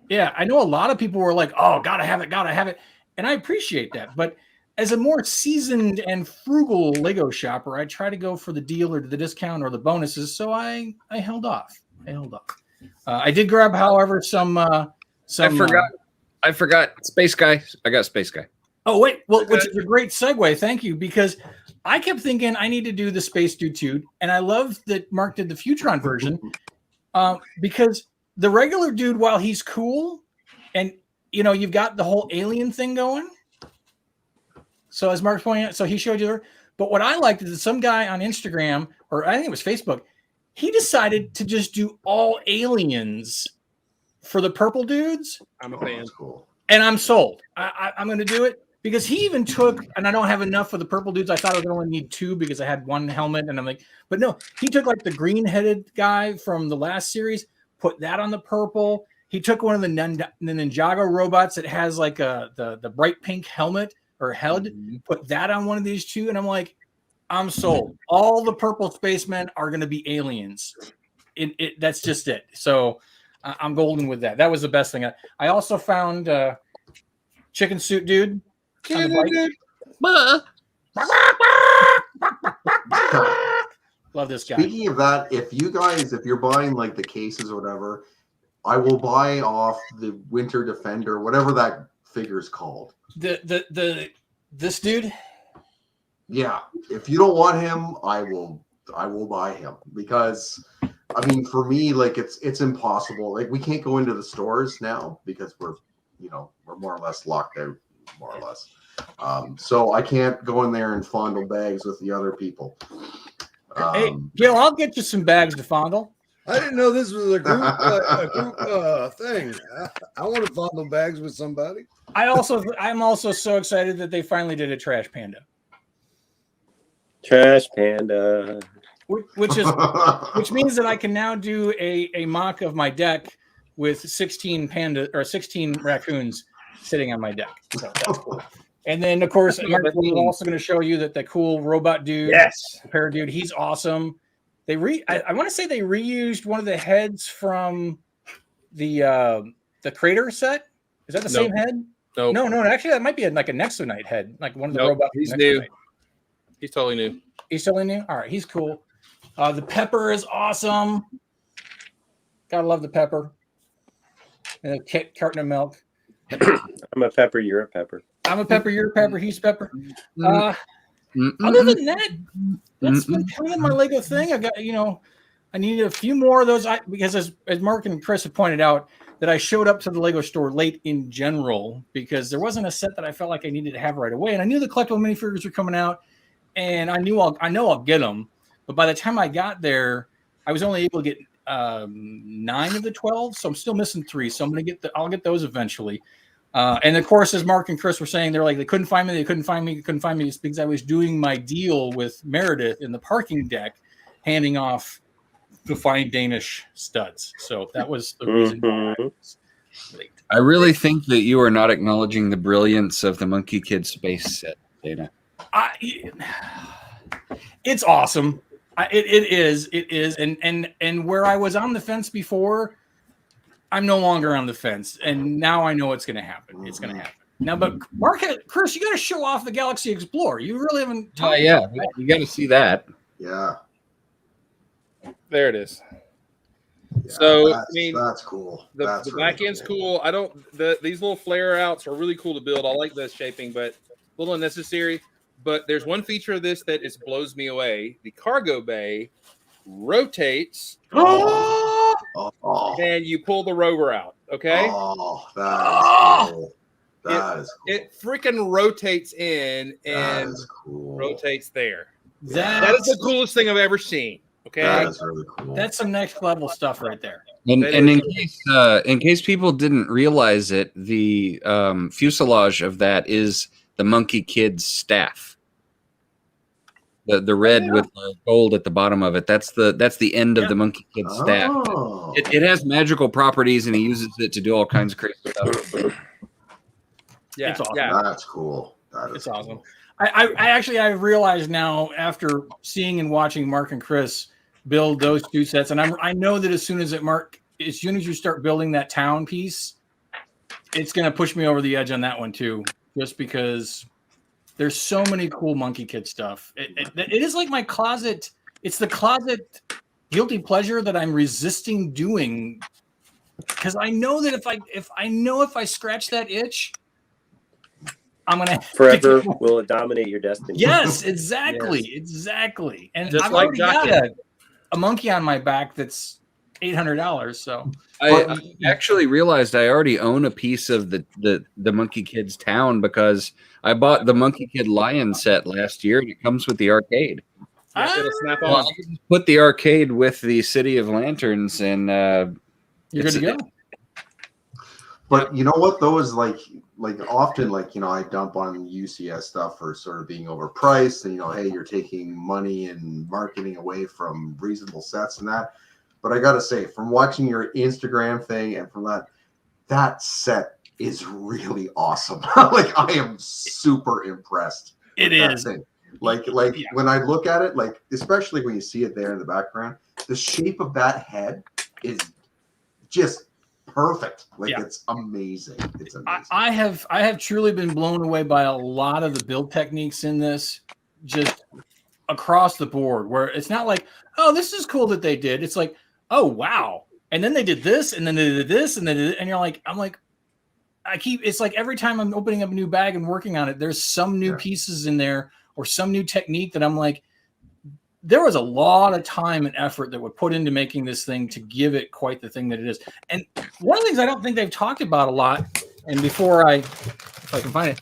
Speaker 2: Yeah, I know a lot of people were like, oh, gotta have it. And I appreciate that. But as a more seasoned and frugal Lego shopper, I try to go for the deal or the discount or the bonuses. So I held off. I did grab, however, some. I
Speaker 7: forgot Space Guy. I got Space Guy.
Speaker 2: Oh, wait. Well, which is a great segue. Thank you. Because I kept thinking I need to do the Space Dude too. And I love that Mark did the Futron version because the regular dude, while he's cool and, you've got the whole alien thing going. So as Mark's pointing out, so he showed you there. But what I liked is that some guy on Instagram, or I think it was Facebook, he decided to just do all aliens for the purple dudes.
Speaker 1: I'm a fan.
Speaker 6: That's cool.
Speaker 2: And I'm sold. I'm going to do it because he even took, and I don't have enough for the purple dudes. I thought I would only need 2 because I had 1 helmet. And I'm like, but no, he took like the green-headed guy from the last series, put that on the purple. He took one of the Ninjago robots that has like the bright pink helmet or head, put that on one of these 2. And I'm like, I'm sold. All the purple spacemen are going to be aliens. That's just it. So I'm golden with that. That was the best thing. I also found Chicken Suit Dude. Love this guy.
Speaker 6: Speaking of that, if you're buying like the cases or whatever, I will buy off the Winter Defender, whatever that figure is called.
Speaker 2: This dude.
Speaker 6: Yeah, if you don't want him, I will buy him because I mean, for me, like it's impossible. Like we can't go into the stores now because we're more or less locked out, more or less. So I can't go in there and fondle bags with the other people.
Speaker 2: Hey, Gil, I'll get you some bags to fondle.
Speaker 8: I didn't know this was a group thing. I want to fondle bags with somebody.
Speaker 2: I'm also so excited that they finally did a Trash Panda.
Speaker 5: Trash Panda.
Speaker 2: Which means that I can now do a mock of my deck with 16 raccoons sitting on my deck. So that's cool. And then, of course, I'm also going to show you that the cool robot dude, dude, he's awesome. I want to say they reused one of the heads from the Crater set. Is that the same head?
Speaker 1: No.
Speaker 2: Actually, that might be like a Nexonite head, like one of the robots.
Speaker 1: He's new. He's totally new.
Speaker 2: He's totally new. All right, he's cool. The pepper is awesome. Gotta love the pepper. And a carton of milk.
Speaker 5: I'm a pepper. You're a pepper.
Speaker 2: I'm a pepper. You're a pepper. He's pepper. Other than that, that's been kind of my Lego thing. I've got, I needed a few more of those because as Mark and Chris have pointed out, that I showed up to the Lego store late in general because there wasn't a set that I felt like I needed to have right away. And I knew the collectible minifigures were coming out, and I know I'll get them. But by the time I got there, I was only able to get 9 of the 12, so I'm still missing 3. So I'll get those eventually. And of course, as Mark and Chris were saying, they're like, they couldn't find me. It's because I was doing my deal with Meredith in the parking deck, handing off the fine Danish studs. So that was the reason why I was late.
Speaker 7: I really think that you are not acknowledging the brilliance of the Monkey Kid space set, Dana.
Speaker 2: It's awesome. It is. And where I was on the fence before, I'm no longer on the fence. And now I know it's going to happen. It's going to happen. Now, but Mark, Chris, you got to show off the Galaxy Explorer. You really haven't.
Speaker 7: Yeah, you got to see that.
Speaker 6: Yeah.
Speaker 1: There it is.
Speaker 6: Yeah,
Speaker 1: so
Speaker 6: that's cool.
Speaker 1: The back end's cool. These little flare outs are really cool to build. I like this shaping, but a little unnecessary. But there's one feature of this that blows me away. The cargo bay rotates and you pull the rover out. Okay.
Speaker 6: Oh, that is cool. That is cool.
Speaker 1: It freaking rotates in and
Speaker 6: cool.
Speaker 1: rotates there. That is the coolest thing I've ever seen. Okay.
Speaker 6: That is really cool.
Speaker 2: That's some next level stuff right there.
Speaker 7: And in case people didn't realize it, the fuselage of that is the Monkey Kid's staff. The red with the gold at the bottom of it. That's the end of the Monkey Kid's staff.
Speaker 6: Oh.
Speaker 7: It has magical properties, and he uses it to do all kinds of crazy stuff.
Speaker 1: Yeah,
Speaker 2: It's awesome.
Speaker 1: yeah.
Speaker 6: That's cool. That is
Speaker 2: It's awesome.
Speaker 6: cool.
Speaker 2: I realize now after seeing and watching Mark and Chris build those two sets, and I know that as soon as you start building that town piece, it's going to push me over the edge on that one too, just because there's so many cool Monkey Kid stuff. It is like my closet. It's the closet guilty pleasure that I'm resisting doing, because I know that if I scratch that itch, I'm gonna
Speaker 5: Forever will it dominate your destiny.
Speaker 2: Yes, exactly. And
Speaker 1: Just
Speaker 2: I've
Speaker 1: like
Speaker 2: already got
Speaker 1: Jockey.
Speaker 2: a monkey on my back that's $800. So
Speaker 7: I actually realized I already own a piece of the Monkey Kid's town because I bought the Monkey Kid Lion set last year, and it comes with the arcade.
Speaker 1: Yeah, it'll snap
Speaker 7: Well,
Speaker 1: on.
Speaker 7: I can put the arcade with the City of Lanterns, and
Speaker 2: you're good to go.
Speaker 6: But you know what though is like often I dump on UCS stuff for sort of being overpriced, and hey, you're taking money and marketing away from reasonable sets and that. But I gotta say, from watching your Instagram thing and from that set is really awesome. Like I am super impressed.
Speaker 2: It
Speaker 6: with that
Speaker 2: is.
Speaker 6: thing. Like when I look at it, like especially when you see it there in the background, the shape of that head is just perfect. Like it's amazing. It's amazing.
Speaker 2: I have truly been blown away by a lot of the build techniques in this, just across the board, where it's not like, oh, this is cool that they did. It's like, oh wow. And then they did this, and then they did this, and then and you're like, it's like every time I'm opening up a new bag and working on it, there's some new pieces in there or some new technique that I'm like, there was a lot of time and effort that would put into making this thing to give it quite the thing that it is. And one of the things I don't think they've talked about a lot, and if I can find it,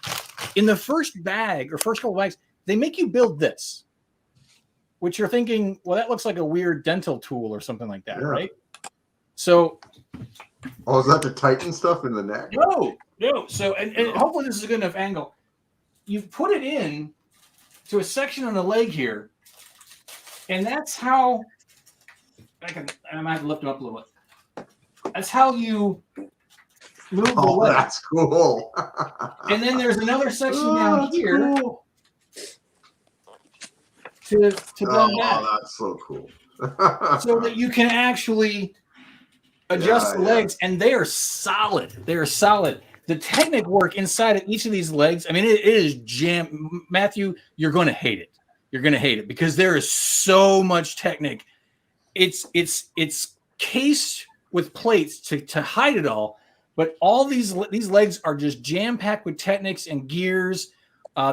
Speaker 2: in the first bag or first couple bags, they make you build this, which you're thinking, well, that looks like a weird dental tool or something like that, right? So,
Speaker 6: is that the Titan stuff in the neck?
Speaker 2: No. So, and hopefully this is a good enough angle. You put it in to a section on the leg here, and that's how I might have to lift them up a little bit. That's how you move the leg.
Speaker 6: That's cool.
Speaker 2: And then there's another section down here to bend that.
Speaker 6: That's so cool.
Speaker 2: So that you can actually adjust the legs, and they are solid. They are solid. The technic work inside of each of these legs, I mean, it is jam. Matthew, you're going to hate it. You're going to hate it because there is so much technique. It's cased with plates to hide it all, but all these legs are just jam-packed with techniques and gears.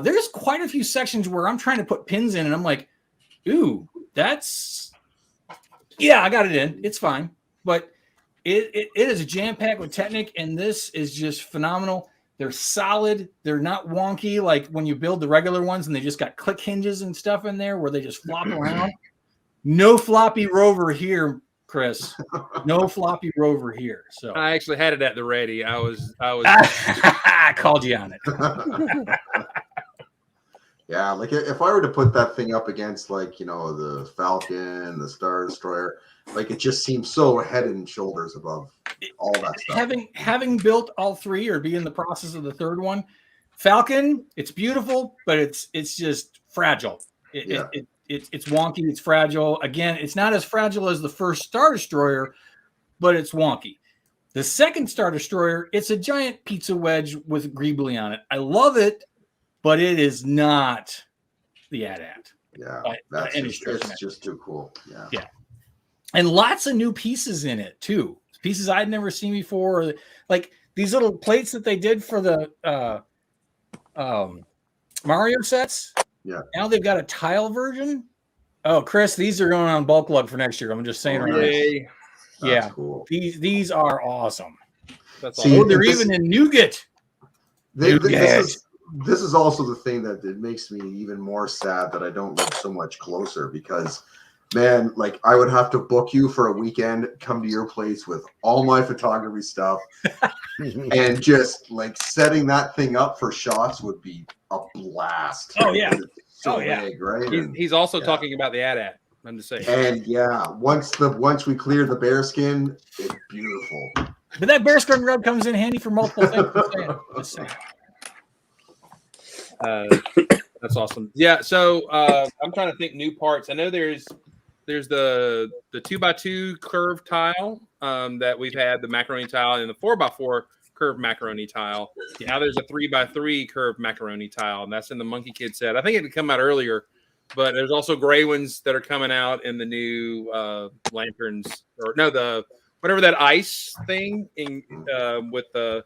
Speaker 2: There's quite a few sections where I'm trying to put pins in, and I'm like, ooh, I got it in. It's fine. But it is jam-packed with technique, and this is just phenomenal. They're solid. They're not wonky like when you build the regular ones and they just got click hinges and stuff in there where they just flop around. No floppy rover here, Chris. No floppy rover here. So
Speaker 1: I actually had it at the ready. I was
Speaker 2: I called you on it.
Speaker 6: Yeah, like if I were to put that thing up against the Falcon, the Star Destroyer, like it just seems so head and shoulders above all that stuff.
Speaker 2: Having built all three or be in the process of the third one, Falcon, it's beautiful, but it's just fragile. It's wonky, it's fragile. Again, it's not as fragile as the first Star Destroyer, but it's wonky. The second Star Destroyer, it's a giant pizza wedge with greebly on it. I love it, but it is not the AT-AT.
Speaker 6: Yeah,
Speaker 2: it's
Speaker 6: just too cool. Yeah.
Speaker 2: And lots of new pieces in it too. Pieces I'd never seen before, like these little plates that they did for the Mario sets.
Speaker 6: Yeah.
Speaker 2: Now they've got a tile version. Oh, Chris, these are going on bulk lug for next year. I'm just saying.
Speaker 6: That's cool.
Speaker 2: These are awesome.
Speaker 1: That's
Speaker 2: they're even in Nougat.
Speaker 6: This this is also the thing that it makes me even more sad that I don't live so much closer because, man, like I would have to book you for a weekend, come to your place with all my photography stuff, and just like setting that thing up for shots would be a blast.
Speaker 2: Oh, yeah.
Speaker 6: It's so big, right?
Speaker 1: He's also talking about the AT-AT. I'm just saying.
Speaker 6: And yeah, once we clear the bear skin, it's beautiful.
Speaker 2: But that bearskin rub comes in handy for multiple things. Just saying.
Speaker 1: That's awesome. Yeah. So I'm trying to think new parts. I know there's the 2x2 curved tile that we've had, the macaroni tile, and the 4x4 curved macaroni tile. Now there's a 3x3 curved macaroni tile, and that's in the Monkey Kid set. I think it had come out earlier, but there's also gray ones that are coming out in the new lanterns, or no, the whatever that ice thing in with the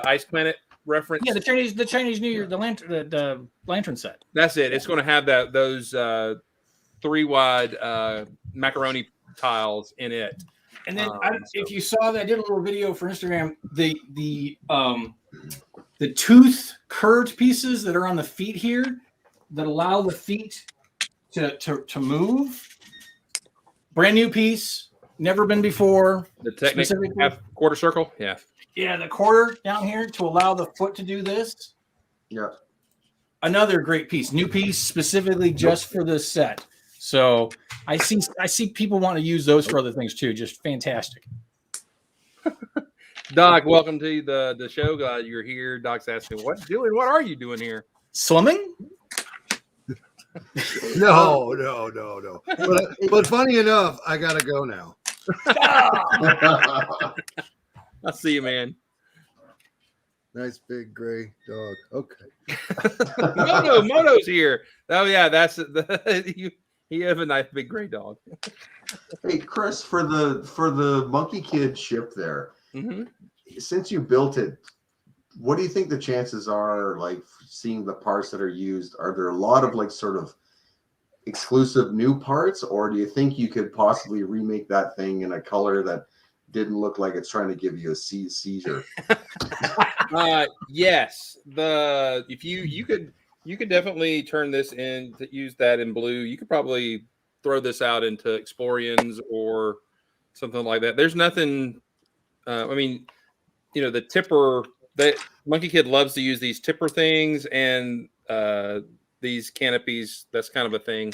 Speaker 1: Ice Planet reference.
Speaker 2: Yeah, the Chinese New Year, the lantern set.
Speaker 1: That's it. It's going to have those 3-wide macaroni tiles in it.
Speaker 2: And then, if you saw that, I did a little video for Instagram. The tooth curved pieces that are on the feet here that allow the feet to move. Brand new piece, never been before.
Speaker 1: The Technic half quarter circle, yeah.
Speaker 2: Yeah, the quarter down here to allow the foot to do this.
Speaker 6: Yeah.
Speaker 2: Another great piece, new piece specifically just for this set. So I see people want to use those for other things too. Just fantastic.
Speaker 1: Doc, welcome to the show. Glad you're here. Doc's asking, what are you doing here?
Speaker 2: Slimming?
Speaker 8: No. But funny enough, I gotta go now.
Speaker 1: I'll see you, man.
Speaker 8: Nice big gray dog. Okay.
Speaker 1: Moto's here. Oh yeah, that's you have a nice big gray dog.
Speaker 6: Hey Chris, for the Monkey Kid ship there, since you built it, what do you think the chances are, like seeing the parts that are used? Are there a lot of like sort of exclusive new parts, or do you think you could possibly remake that thing in a color that didn't look like it's trying to give you a seizure?
Speaker 1: Yes. If you could definitely turn this in to use that in blue. You could probably throw this out into Explorians or something like that. There's nothing. I mean, the tipper. That Monkey Kid loves to use these tipper things and these canopies. That's kind of a thing.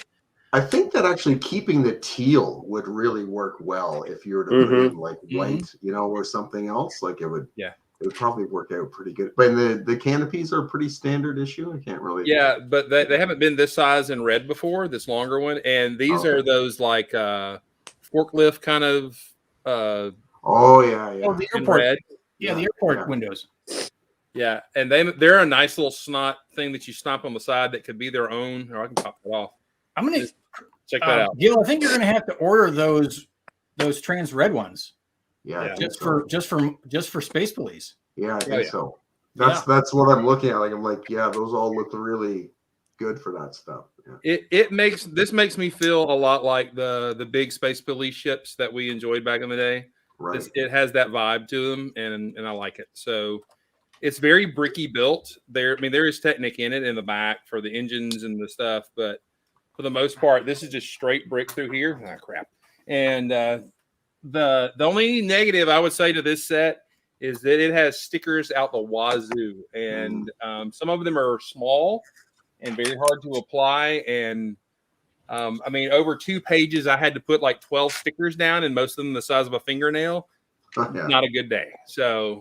Speaker 6: I think that actually keeping the teal would really work well if you were to put in like white, or something else. Like it would probably work out pretty good. But the canopies are pretty standard issue. I can't really.
Speaker 1: Yeah, but they haven't been this size in red before. This longer one, and these are those like forklift kind of.
Speaker 6: Oh the
Speaker 2: airport.
Speaker 1: Red.
Speaker 2: Yeah, the airport windows.
Speaker 1: Yeah, and they're a nice little snot thing that you stomp on the side that could be their own. Or I can pop it off.
Speaker 2: I'm gonna
Speaker 1: check that out.
Speaker 2: Gil, I think you're gonna have to order those trans red ones.
Speaker 6: Yeah,
Speaker 2: just for Space Police.
Speaker 6: Yeah, I think so. That's what I'm looking at. Like I'm like, yeah, those all look really good for that stuff. Yeah.
Speaker 1: It makes me feel a lot like the big Space Police ships that we enjoyed back in the day.
Speaker 6: Right.
Speaker 1: It has that vibe to them, and I like it. So it's very bricky built. There is Technic in it in the back for the engines and the stuff, but for the most part, this is just straight brick through here. Ah, crap. And the only negative I would say to this set is that it has stickers out the wazoo, and some of them are small and very hard to apply. And over 2 pages, I had to put like 12 stickers down, and most of them the size of a fingernail. Not a good day. So,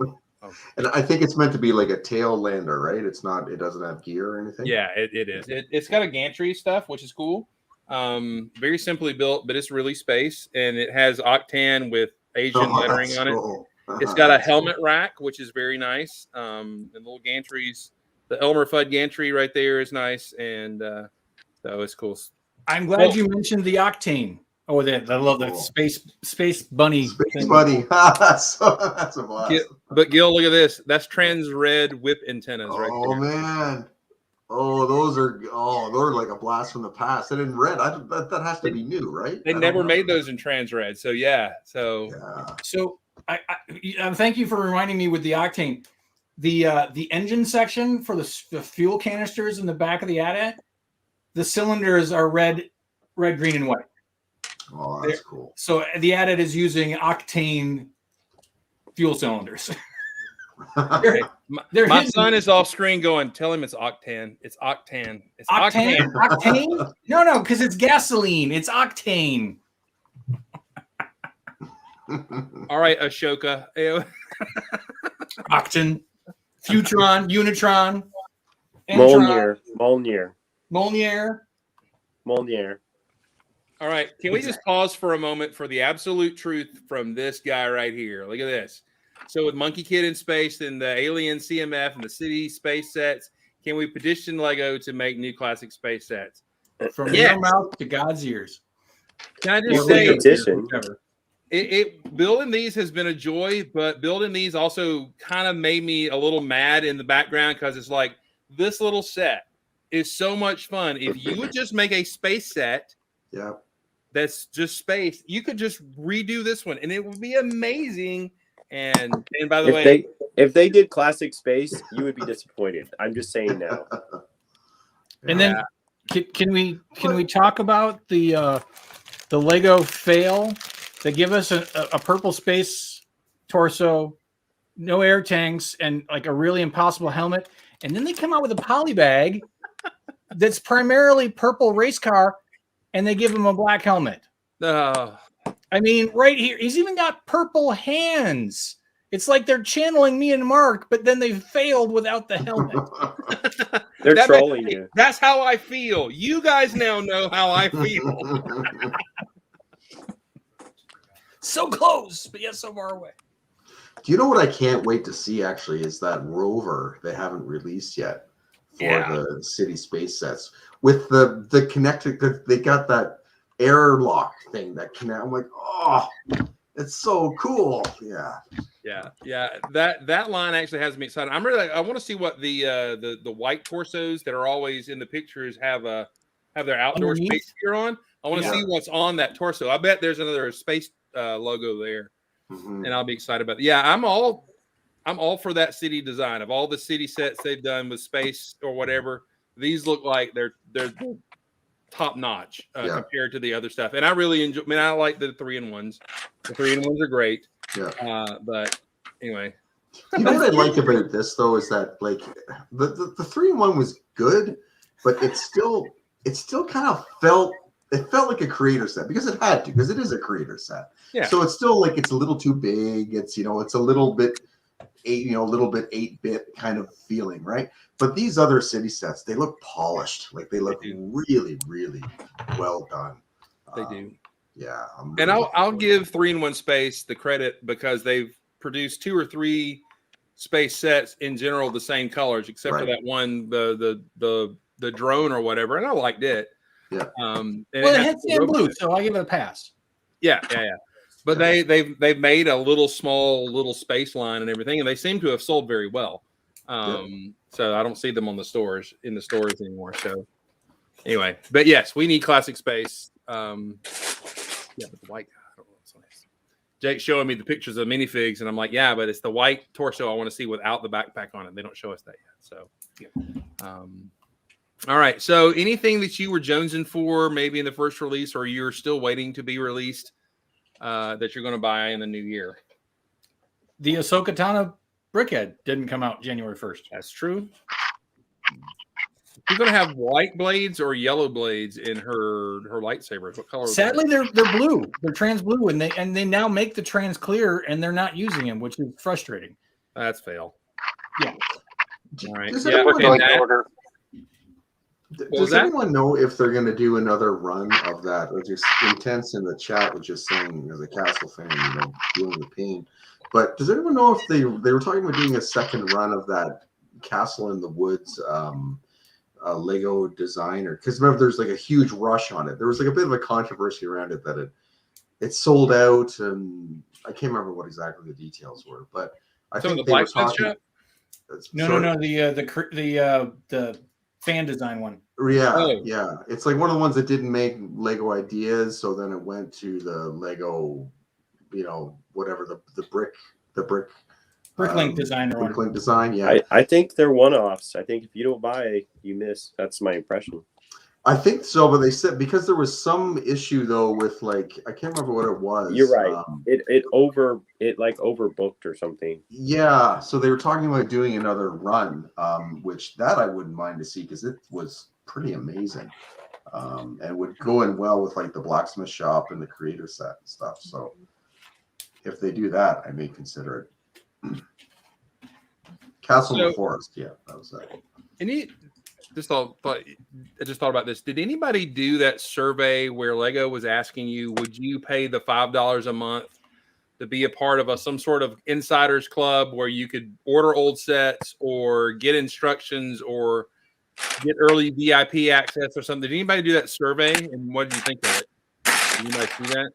Speaker 6: and I think it's meant to be like a tail lander, right? It's not. It doesn't have gear or anything.
Speaker 1: Yeah, it is. It's got a gantry stuff, which is cool. Very simply built, but it's really space, and it has Octane with Asian lettering on it.
Speaker 6: Cool.
Speaker 1: It's got a helmet rack, which is very nice. And little gantries. The Elmer Fudd gantry right there is nice, and so it's cool.
Speaker 2: I'm glad you mentioned the Octane. Oh, I love that space bunny.
Speaker 6: Space bunny. that's a blast.
Speaker 1: But Gil, look at this. That's trans red whip antennas right there.
Speaker 6: Oh man. Oh, they're like a blast from the past. And in red, that has to be new, right?
Speaker 1: They never made those in trans red. So yeah.
Speaker 2: So I thank you for reminding me with the Octane. the engine section for the fuel canisters in the back of the AT-AT, the cylinders are red, green, and white.
Speaker 6: Oh, that's cool.
Speaker 2: So the AT-AT is using Octane fuel cylinders.
Speaker 1: My son is off screen going, tell him it's Octane. It's Octane. It's
Speaker 2: Octane? Octane? No, because it's gasoline. It's Octane.
Speaker 1: All right, Ashoka.
Speaker 2: Octane. Futron, Unitron.
Speaker 5: Molnier.
Speaker 1: All right, can we just pause for a moment for the absolute truth from this guy right here? Look at this. So with Monkey Kid in space and the Alien CMF and the City space sets, can we petition Lego to make new classic space sets?
Speaker 2: From your mouth to God's ears.
Speaker 1: Can I just say, building these has been a joy, but building these also kind of made me a little mad in the background because it's like this little set is so much fun. If you would just make a space set, that's just space, you could just redo this one and it would be amazing. And by the way,
Speaker 5: if they did classic space, you would be disappointed. I'm just saying now.
Speaker 2: And then can we talk about the Lego fail? They give us a purple space torso, no air tanks, and like a really impossible helmet. And then they come out with a poly bag that's primarily purple race car, and they give him a black helmet. I mean, right here, he's even got purple hands. It's like they're channeling me and Mark, but then they failed without the helmet.
Speaker 5: They're trolling you.
Speaker 1: That's how I feel. You guys now know how I feel.
Speaker 2: So close, but yet so far away.
Speaker 6: Do you know what I can't wait to see, actually, is that rover they haven't released yet for the city space sets. With the connected, they got that airlock thing that connect. I'm like, oh, it's so cool. Yeah. That line actually has me excited. I'm really, I want to see what the white torsos that are always in the pictures have their outdoor space gear on. I want to see what's on that torso. I bet there's another space logo there, and I'll be excited about it. Yeah, I'm all for that city design. Of all the city sets they've done with space or whatever, these look like they're top notch compared to the other stuff. And I really enjoy. I mean, I like the 3-in-1s. The 3-in-1s are great. Yeah. But anyway, you know what I like about this though is that like the 3-in-1 was good, but it still kind of felt like a creator set because it had to, because it is a creator set. Yeah. So it's still like it's a little too big. It's it's a little bit 8-bit kind of feeling, right? But these other city sets, they look polished. Like they look really, really well done.
Speaker 1: They do.
Speaker 6: Yeah.
Speaker 1: Really and I'll give 3-in-1 Space the credit because they've produced 2 or 3 space sets in general the same colors, except for that one, the drone or whatever, and I liked it.
Speaker 6: Yeah.
Speaker 2: And well, it had sand blue, so I give it a pass.
Speaker 1: Yeah. But they've made a little space line and everything, and they seem to have sold very well. So I don't see them on the stores anymore. So anyway, but yes, we need classic space. But the white, I don't know what's nice. Jake's showing me the pictures of minifigs, and I'm like, yeah, but it's the white torso I want to see without the backpack on it. They don't show us that yet. So all right. So anything that you were jonesing for maybe in the first release, or you're still waiting to be released, that you're going to buy in the new year?
Speaker 2: The Ahsoka Tano Brickhead didn't come out January 1st.
Speaker 1: That's true. You're going to have white blades or yellow blades in her lightsabers. What color?
Speaker 2: Sadly, they're blue. They're trans blue, and they now make the trans clear, and they're not using them, which is frustrating.
Speaker 1: That's fail.
Speaker 2: Yeah.
Speaker 1: All right.
Speaker 6: Does anyone know if they're going to do another run of that? Or just Intense in the chat was just saying, as a Castle fan, feeling the pain. But does anyone know if they were talking about doing a second run of that Castle in the Woods Lego designer? Because remember, there's like a huge rush on it. There was like a bit of a controversy around it that it sold out, and I can't remember what exactly the details were. But I think they were talking.
Speaker 2: No. The fan design one.
Speaker 6: Yeah. It's like one of the ones that didn't make Lego Ideas, so then it went to the Lego, whatever the brick
Speaker 2: Bricklink design or
Speaker 6: Bricklink design. Yeah,
Speaker 5: I think they're one-offs. I think if you don't buy, you miss. That's my impression.
Speaker 6: I think so. But they said because there was some issue though with like I can't remember what it was.
Speaker 5: You're right. It overbooked or something.
Speaker 6: Yeah, so they were talking about doing another run, which that I wouldn't mind to see because it was pretty amazing, and would go in well with like the blacksmith shop and the creator set and stuff. So if they do that, I may consider it. Castle in the Forest, yeah, that was it.
Speaker 1: I just thought about this. Did anybody do that survey where Lego was asking you, would you pay the $5 a month to be a part of some sort of insiders club where you could order old sets or get instructions or get early VIP access or something? Did anybody do that survey? And what did you think of it? Did anybody see that?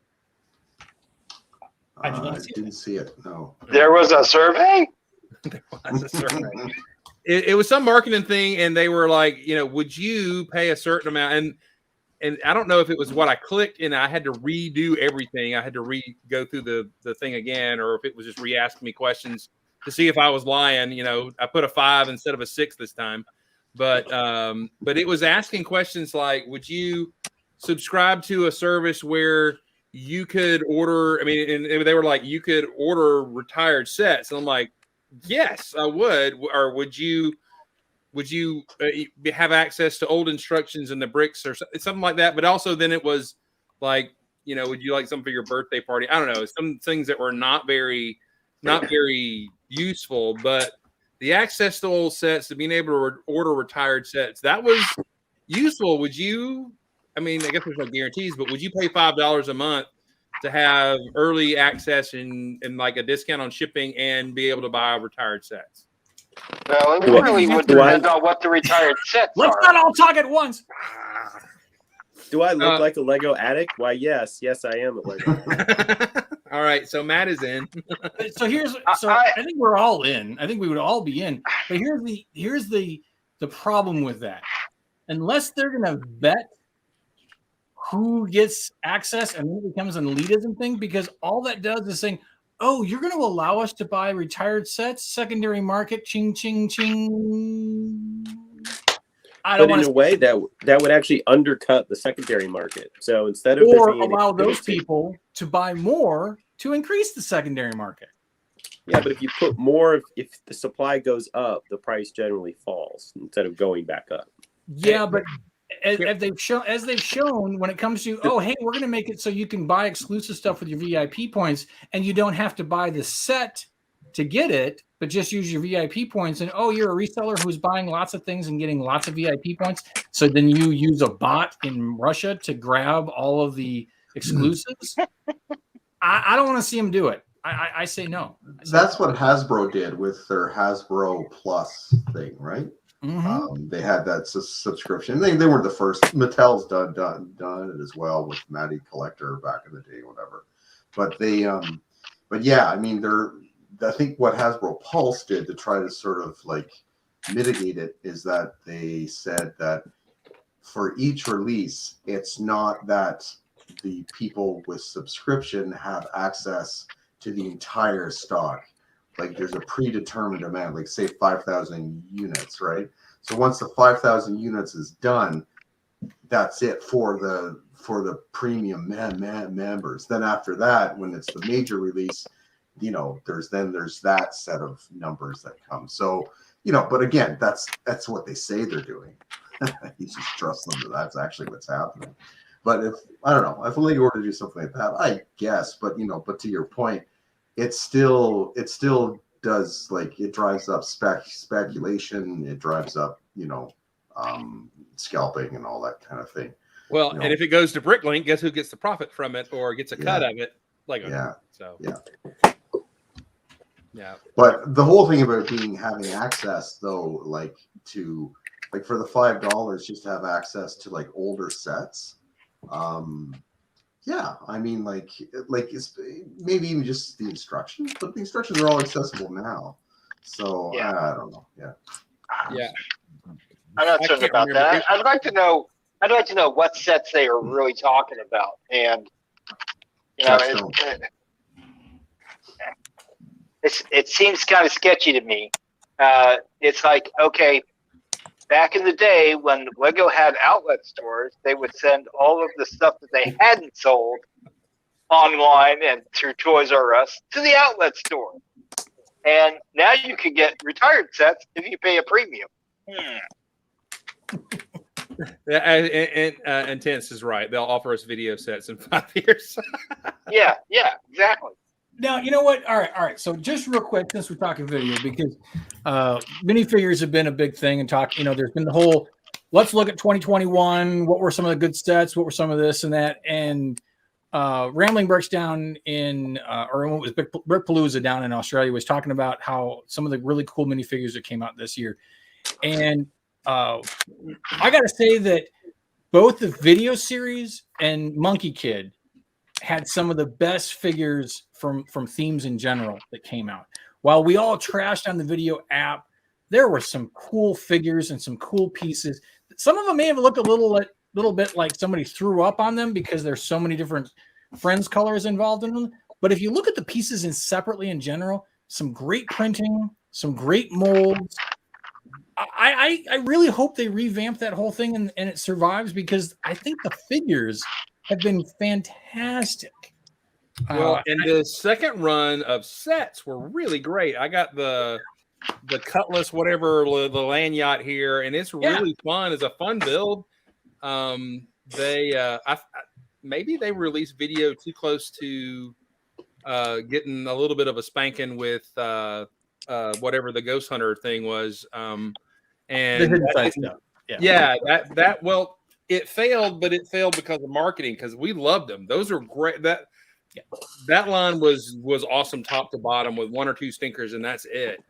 Speaker 6: I didn't see it. No.
Speaker 3: There was a survey?
Speaker 1: There was a survey. It was some marketing thing, and they were like, would you pay a certain amount? And I don't know if it was what I clicked and I had to redo everything. I had to go through the thing again, or if it was just re-asking me questions to see if I was lying. I put a 5 instead of a 6 this time. But it was asking questions like, would you subscribe to a service where you could order, and they were like, you could order retired sets. And I'm like, yes, I would. Or would you have access to old instructions in the bricks or something like that? But also then it was like, would you like something for your birthday party? I don't know. Some things that were not very useful, but the access to old sets, to being able to order retired sets, that was useful. Would you, I guess there's no guarantees, but would you pay $5 a month to have early access and like a discount on shipping and be able to buy retired sets?
Speaker 3: Well, it really would depend on what the retired sets
Speaker 2: Let's
Speaker 3: are.
Speaker 2: not all talk at once.
Speaker 5: Do I look like a Lego addict? Why, yes, I am a Lego addict.
Speaker 1: All right, so Matt is in.
Speaker 2: I think we're all in. I think we would all be in. But here's the problem with that. Unless they're gonna vet who gets access and then it becomes an elitism thing, because all that does is saying, oh, you're going to allow us to buy retired sets, secondary market, ching, ching, ching. I don't
Speaker 5: but in a way that would actually undercut the secondary market. So instead of
Speaker 2: allow those people to buy more to increase the secondary market.
Speaker 5: Yeah, but if you put more, if the supply goes up, the price generally falls instead of going back up.
Speaker 2: Yeah, but as they've shown, when it comes to, oh, hey, we're going to make it so you can buy exclusive stuff with your VIP points, and you don't have to buy the set to get it, but just use your VIP points. And oh, you're a reseller who's buying lots of things and getting lots of VIP points. So then you use a bot in Russia to grab all of the exclusives. I don't want to see them do it. I say no.
Speaker 6: That's what Hasbro did with their Hasbro Plus thing, right?
Speaker 2: Mm-hmm.
Speaker 6: They had that subscription. They weren't the first. Mattel's done it as well with Matty Collector back in the day, whatever. But they, but yeah, I mean, I think what Hasbro Pulse did to try to sort of like mitigate it is that they said that for each release, it's not that the people with subscription have access to the entire stock. Like there's a predetermined amount, like say 5,000 units, right? So once the 5,000 units is done, that's it for the premium members. Then after that, when it's the major release, there's that set of numbers that come. So, but again, that's what they say they're doing. You just trust them that that's actually what's happening. But if Lego were to do something like that, I guess. But but to your point, it still does, like, it drives up speculation. It drives up scalping and all that kind of thing.
Speaker 1: Well, and if it goes to Bricklink, guess who gets the profit from it or gets a cut of it? Lego.
Speaker 6: Yeah.
Speaker 1: So yeah.
Speaker 6: But the whole thing about having access though, like for the $5, just to have access to like older sets. Yeah, I mean, like it's maybe even just the instructions, but the instructions are all accessible now. So yeah. I don't know. Yeah.
Speaker 3: I'm not certain about that. I'd like to know what sets they are really talking about, and it seems kind of sketchy to me. It's like, okay, back in the day when Lego had outlet stores, they would send all of the stuff that they hadn't sold online and through Toys R Us to the outlet store. And now you can get retired sets if you pay a premium.
Speaker 1: Yeah, and Tense is right. They'll offer us video sets in 5 years.
Speaker 3: Yeah, exactly.
Speaker 2: Now, you know what? All right. So just real quick, since we're talking video, because minifigures have been a big thing and there's been the whole, let's look at 2021. What were some of the good sets? What were some of this and that? And Rambling Bricks down in, or it was Brickpalooza down in Australia, was talking about how some of the really cool minifigures that came out this year. And I got to say that both the video series and Monkey Kid had some of the best figures from themes in general that came out. While we all trashed on the video app, there were some cool figures and some cool pieces. Some of them may have looked a little bit like somebody threw up on them because there's so many different friends colors involved in them. But if you look at the pieces separately in general, some great printing, some great molds. I really hope they revamp that whole thing and it survives, because I think the figures have been fantastic.
Speaker 1: Well, and the second run of sets were really great. I got the Cutlass, whatever, the land yacht here, and it's really fun. It's a fun build. Maybe they released video too close to getting a little bit of a spanking with whatever the Ghost Hunter thing was. Well, it failed, but it failed because of marketing, because we loved them. Those are great. That line was awesome top to bottom with one or two stinkers, and that's it.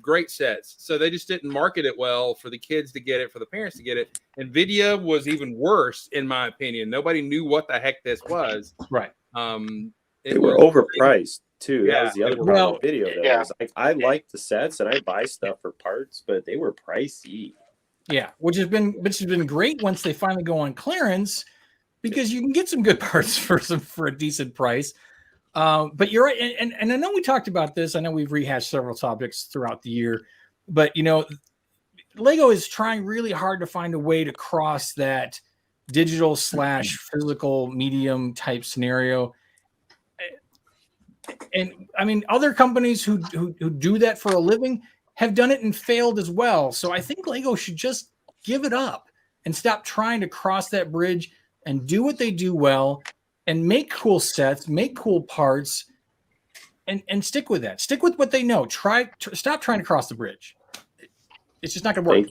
Speaker 1: Great sets. So they just didn't market it well for the kids to get it, for the parents to get it. And video was even worse, in my opinion. Nobody knew what the heck this was.
Speaker 2: Right.
Speaker 5: They were overpriced too.
Speaker 1: Yeah,
Speaker 5: that was the other problem with video. Though. Was like, I like the sets and I buy stuff for parts, but they were pricey.
Speaker 2: Yeah, which has been great once they finally go on clearance, because you can get some good parts for a decent price. But you're right, and I know we talked about this. I know we've rehashed several topics throughout the year, but Lego is trying really hard to find a way to cross that digital / physical medium type scenario. And I mean, other companies who do that for a living have done it and failed as well. So I think Lego should just give it up and stop trying to cross that bridge and do what they do well and make cool sets, make cool parts, and stick with that. Stick with what they know. Stop trying to cross the bridge. It's just not going to work.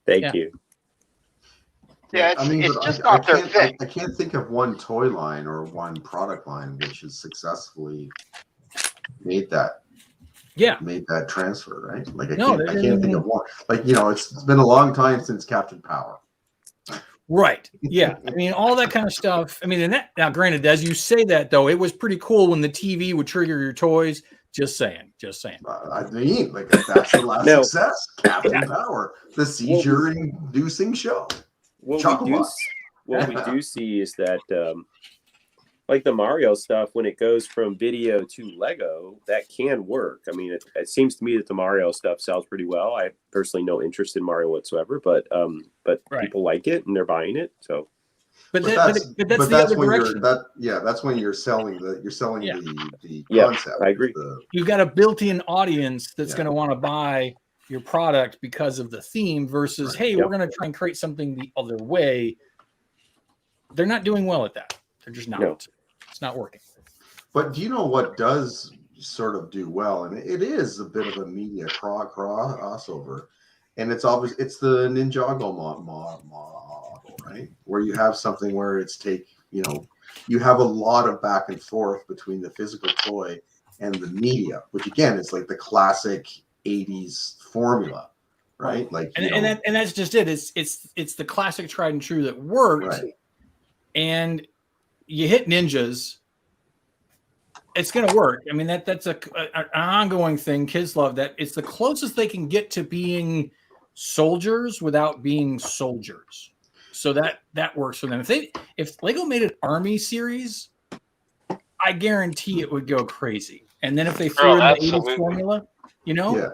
Speaker 5: Thank you.
Speaker 3: Yeah, it's just not their thing.
Speaker 6: I can't think of one toy line or one product line which has successfully made that transfer, right? Like I can't think of one. Like, it's been a long time since Captain Power.
Speaker 2: Right. Yeah. I mean, all that kind of stuff. I mean, now granted, as you say that though, it was pretty cool when the TV would trigger your toys. Just saying.
Speaker 6: I mean, like, that's the last success. Captain Power, the seizure-inducing show.
Speaker 5: What we do see is that, like the Mario stuff, when it goes from video to Lego, that can work. I mean, it seems to me that the Mario stuff sells pretty well. I personally no interest in Mario whatsoever, but people like it and they're buying it. So,
Speaker 2: but that's the other direction.
Speaker 6: That's when you're selling the concept.
Speaker 5: I agree.
Speaker 2: You've got a built-in audience that's going to want to buy your product because of the theme versus, hey, we're going to try and create something the other way. They're not doing well at that. They're just not. No. It's not working.
Speaker 6: But do you know what does sort of do well? And it is a bit of a media crossover. And it's the Ninjago model, right? Where you have something where you have a lot of back and forth between the physical toy and the media, which again is like the classic 80s formula, right? Like,
Speaker 2: and that's just it. It's the classic tried and true that worked.
Speaker 6: Right.
Speaker 2: And you hit ninjas, it's going to work. I mean, that's an ongoing thing. Kids love that. It's the closest they can get to being soldiers without being soldiers. So that works for them. If Lego made an army series, I guarantee it would go crazy. And then if they threw in the 80s
Speaker 3: absolutely.
Speaker 2: formula, you know,
Speaker 6: Yeah.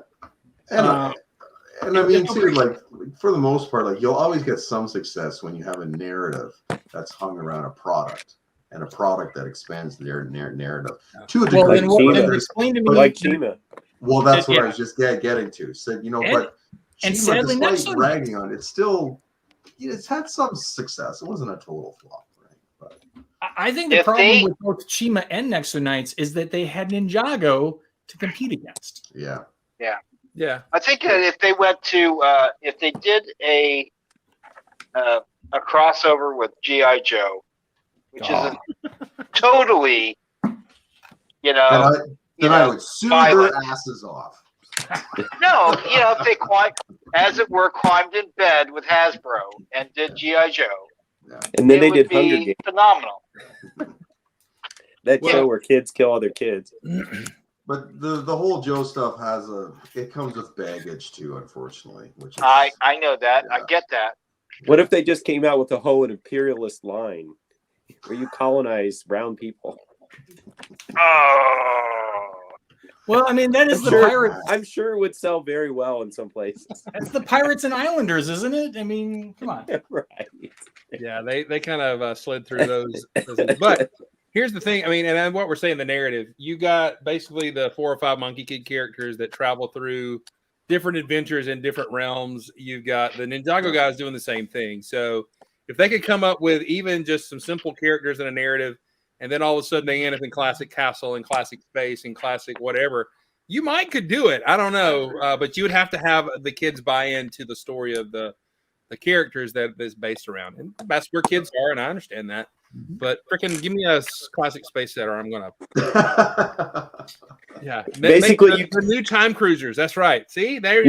Speaker 6: And I mean, too, like for the most part, like you'll always get some success when you have a narrative that's hung around a product and a product that expands their narrative to a degree.
Speaker 2: well, then,
Speaker 5: Like
Speaker 2: then explain to me.
Speaker 5: Like Chima.
Speaker 6: Well, that's what I
Speaker 2: Yeah.
Speaker 6: was just getting to. So, you know,
Speaker 2: And-
Speaker 6: but
Speaker 2: and
Speaker 6: Chima,
Speaker 2: sadly, not
Speaker 6: despite
Speaker 2: so
Speaker 6: ragging on it, still, it's had some success. It wasn't a total flop, right? But
Speaker 2: I think the
Speaker 3: If
Speaker 2: problem
Speaker 3: they-
Speaker 2: with both Chima and Nexo is that they had Ninjago to compete against.
Speaker 6: yeah.
Speaker 1: Yeah.
Speaker 3: I think that if they went to, if they did a crossover with GI Joe, which isn't totally, you know,
Speaker 6: Then I would sue
Speaker 3: violent.
Speaker 6: their asses off.
Speaker 3: No, you know, if they as it were, climbed in bed with Hasbro and did GI Joe,
Speaker 5: And then
Speaker 3: it
Speaker 5: they
Speaker 3: would
Speaker 5: did
Speaker 3: be
Speaker 5: Hunger Games.
Speaker 3: phenomenal.
Speaker 5: That
Speaker 1: Well-
Speaker 5: show where kids kill other kids.
Speaker 6: But the whole Joe stuff it comes with baggage too, unfortunately. Which is,
Speaker 3: I know that. I
Speaker 6: Yeah.
Speaker 3: get that.
Speaker 5: What if they just came out with a whole imperialist line where you colonize brown people?
Speaker 3: Oh,
Speaker 2: Well, I mean, that is the
Speaker 5: Sure.
Speaker 2: Pirates.
Speaker 5: I'm sure it would sell very well in some places.
Speaker 2: That's the Pirates and Islanders, isn't it? I mean, come on.
Speaker 5: Right.
Speaker 1: Yeah, they kind of slid through those. But here's the thing. I mean, and what we're saying, the narrative, you got basically the 4 or 5 Monkey Kid characters that travel through different adventures in different realms. You've got the Ninjago guys doing the same thing. So if they could come up with even just some simple characters and a narrative, and then all of a sudden they end up in Classic Castle and Classic Space and Classic whatever, you might could do it. I don't know. But you would have to have the kids buy into the story of the characters that is based around. And that's where kids are, and I understand that. But freaking give me a Classic Space set, or I'm gonna. Yeah,
Speaker 5: Basically,
Speaker 1: the new time cruisers. That's right. See, there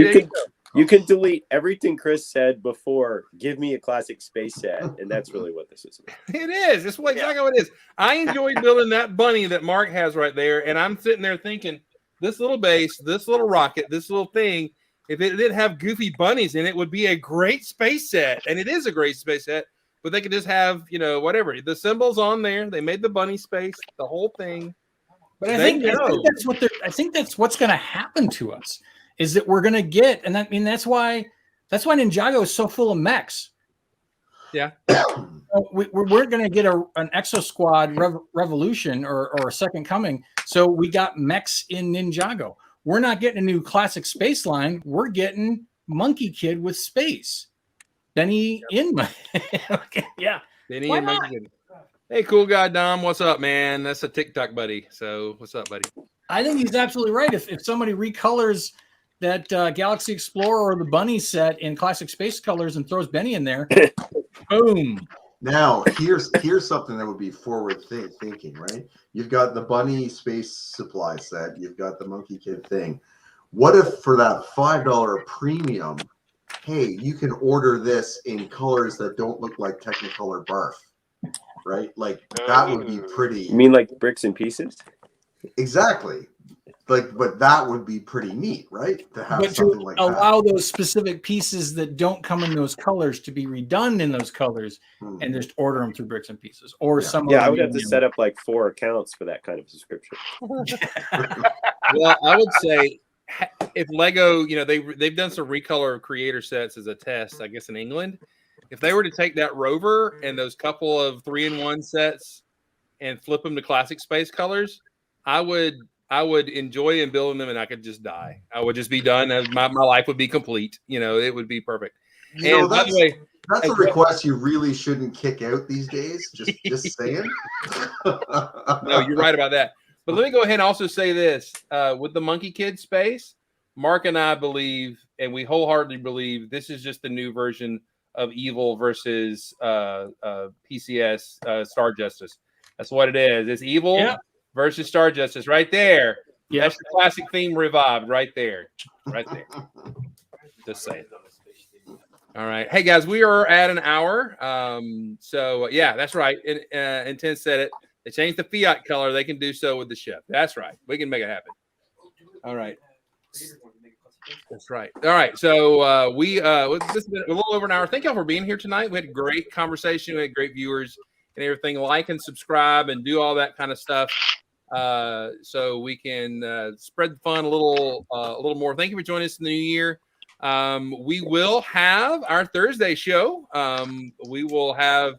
Speaker 5: You can delete everything Chris said before. Give me a Classic Space set, and that's really what this is about.
Speaker 1: It is. It's exactly what it is. I enjoyed building that bunny that Mark has right there, and I'm sitting there thinking, this little base, this little rocket, this little thing. If it didn't have goofy bunnies in it, would be a great space set, and it is a great space set. But they could just have, whatever the symbols on there. They made the bunny space, the whole thing.
Speaker 2: But I think that's what's going to happen to us is that we're going to get, and I mean that's why Ninjago is so full of mechs.
Speaker 1: Yeah,
Speaker 2: we're going to get an Exo Squad Revolution or a Second Coming. So we got mechs in Ninjago. We're not getting a new Classic Space line. We're getting Monkey Kid with space. Benny in my yeah.
Speaker 1: Benny
Speaker 2: Why
Speaker 1: and
Speaker 2: not?
Speaker 1: Monkey Kid. Hey, cool guy Dom, what's up, man? That's a TikTok buddy. So what's up, buddy?
Speaker 2: I think he's absolutely right. If somebody recolors that Galaxy Explorer or the Bunny set in Classic Space colors and throws Benny in there, boom.
Speaker 6: Now, here's something that would be forward thinking, right? You've got the Bunny Space Supply set. You've got the Monkey Kid thing. What if for that $5 premium, hey, you can order this in colors that don't look like Technicolor barf, right? Like that would be pretty.
Speaker 5: You mean like bricks and pieces?
Speaker 6: Exactly. But that would be pretty neat, right? To have
Speaker 2: But
Speaker 6: something
Speaker 2: to
Speaker 6: like
Speaker 2: allow those specific pieces that don't come in those colors to be redone in those colors
Speaker 6: that.
Speaker 2: and just order them through bricks and pieces or
Speaker 6: Yeah.
Speaker 2: some.
Speaker 5: Yeah, I
Speaker 2: other
Speaker 5: would have to
Speaker 2: medium.
Speaker 5: set up like 4 accounts for that kind of subscription.
Speaker 1: Well, I would say if Lego, they've done some recolor creator sets as a test, I guess in England. If they were to take that Rover and those couple of 3-in-1 sets and flip them to Classic Space colors, I would enjoy in building them, and I could just die. I would just be done. My life would be complete. It would be perfect. And by the way,
Speaker 6: That's a request you really shouldn't kick out these days. Just saying.
Speaker 1: no, you're right about that. But let me go ahead and also say this. With the Monkey Kid space, Mark and I believe, and we wholeheartedly believe, this is just the new version of Evil versus PCS Star Justice. That's what it is. It's Evil versus Star Justice right there.
Speaker 2: Yep.
Speaker 1: That's the classic theme revived right there. Right there. Just saying. All right. Hey, guys, we are at an hour. So, yeah, that's right. Intense said it. They changed the Fiat color. They can do so with the ship. That's right. We can make it happen. All right. That's right. All right. So this has been a little over an hour. Thank y'all for being here tonight. We had a great conversation. We had great viewers and everything. Like and subscribe and do all that kind of stuff. so we can spread the fun a little more. Thank you for joining us in the new year. We will have our Thursday show. We will have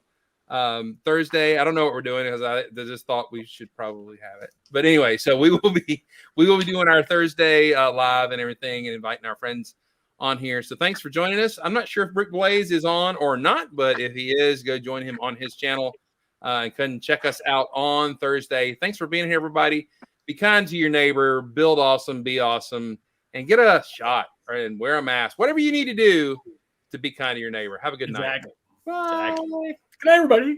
Speaker 1: Thursday. I don't know what we're doing because I just thought we should probably have it. But anyway, so we will be doing our Thursday live and everything, and inviting our friends on here. So thanks for joining us. I'm not sure if Brick Blaze is on or not, but if he is, go join him on his channel and come check us out on Thursday. Thanks for being here, everybody. Be kind to your neighbor, build awesome, be awesome, and get a shot and wear a mask. Whatever you need to do to be kind to your neighbor. Have a good night.
Speaker 2: Exactly. Bye. Good night, everybody.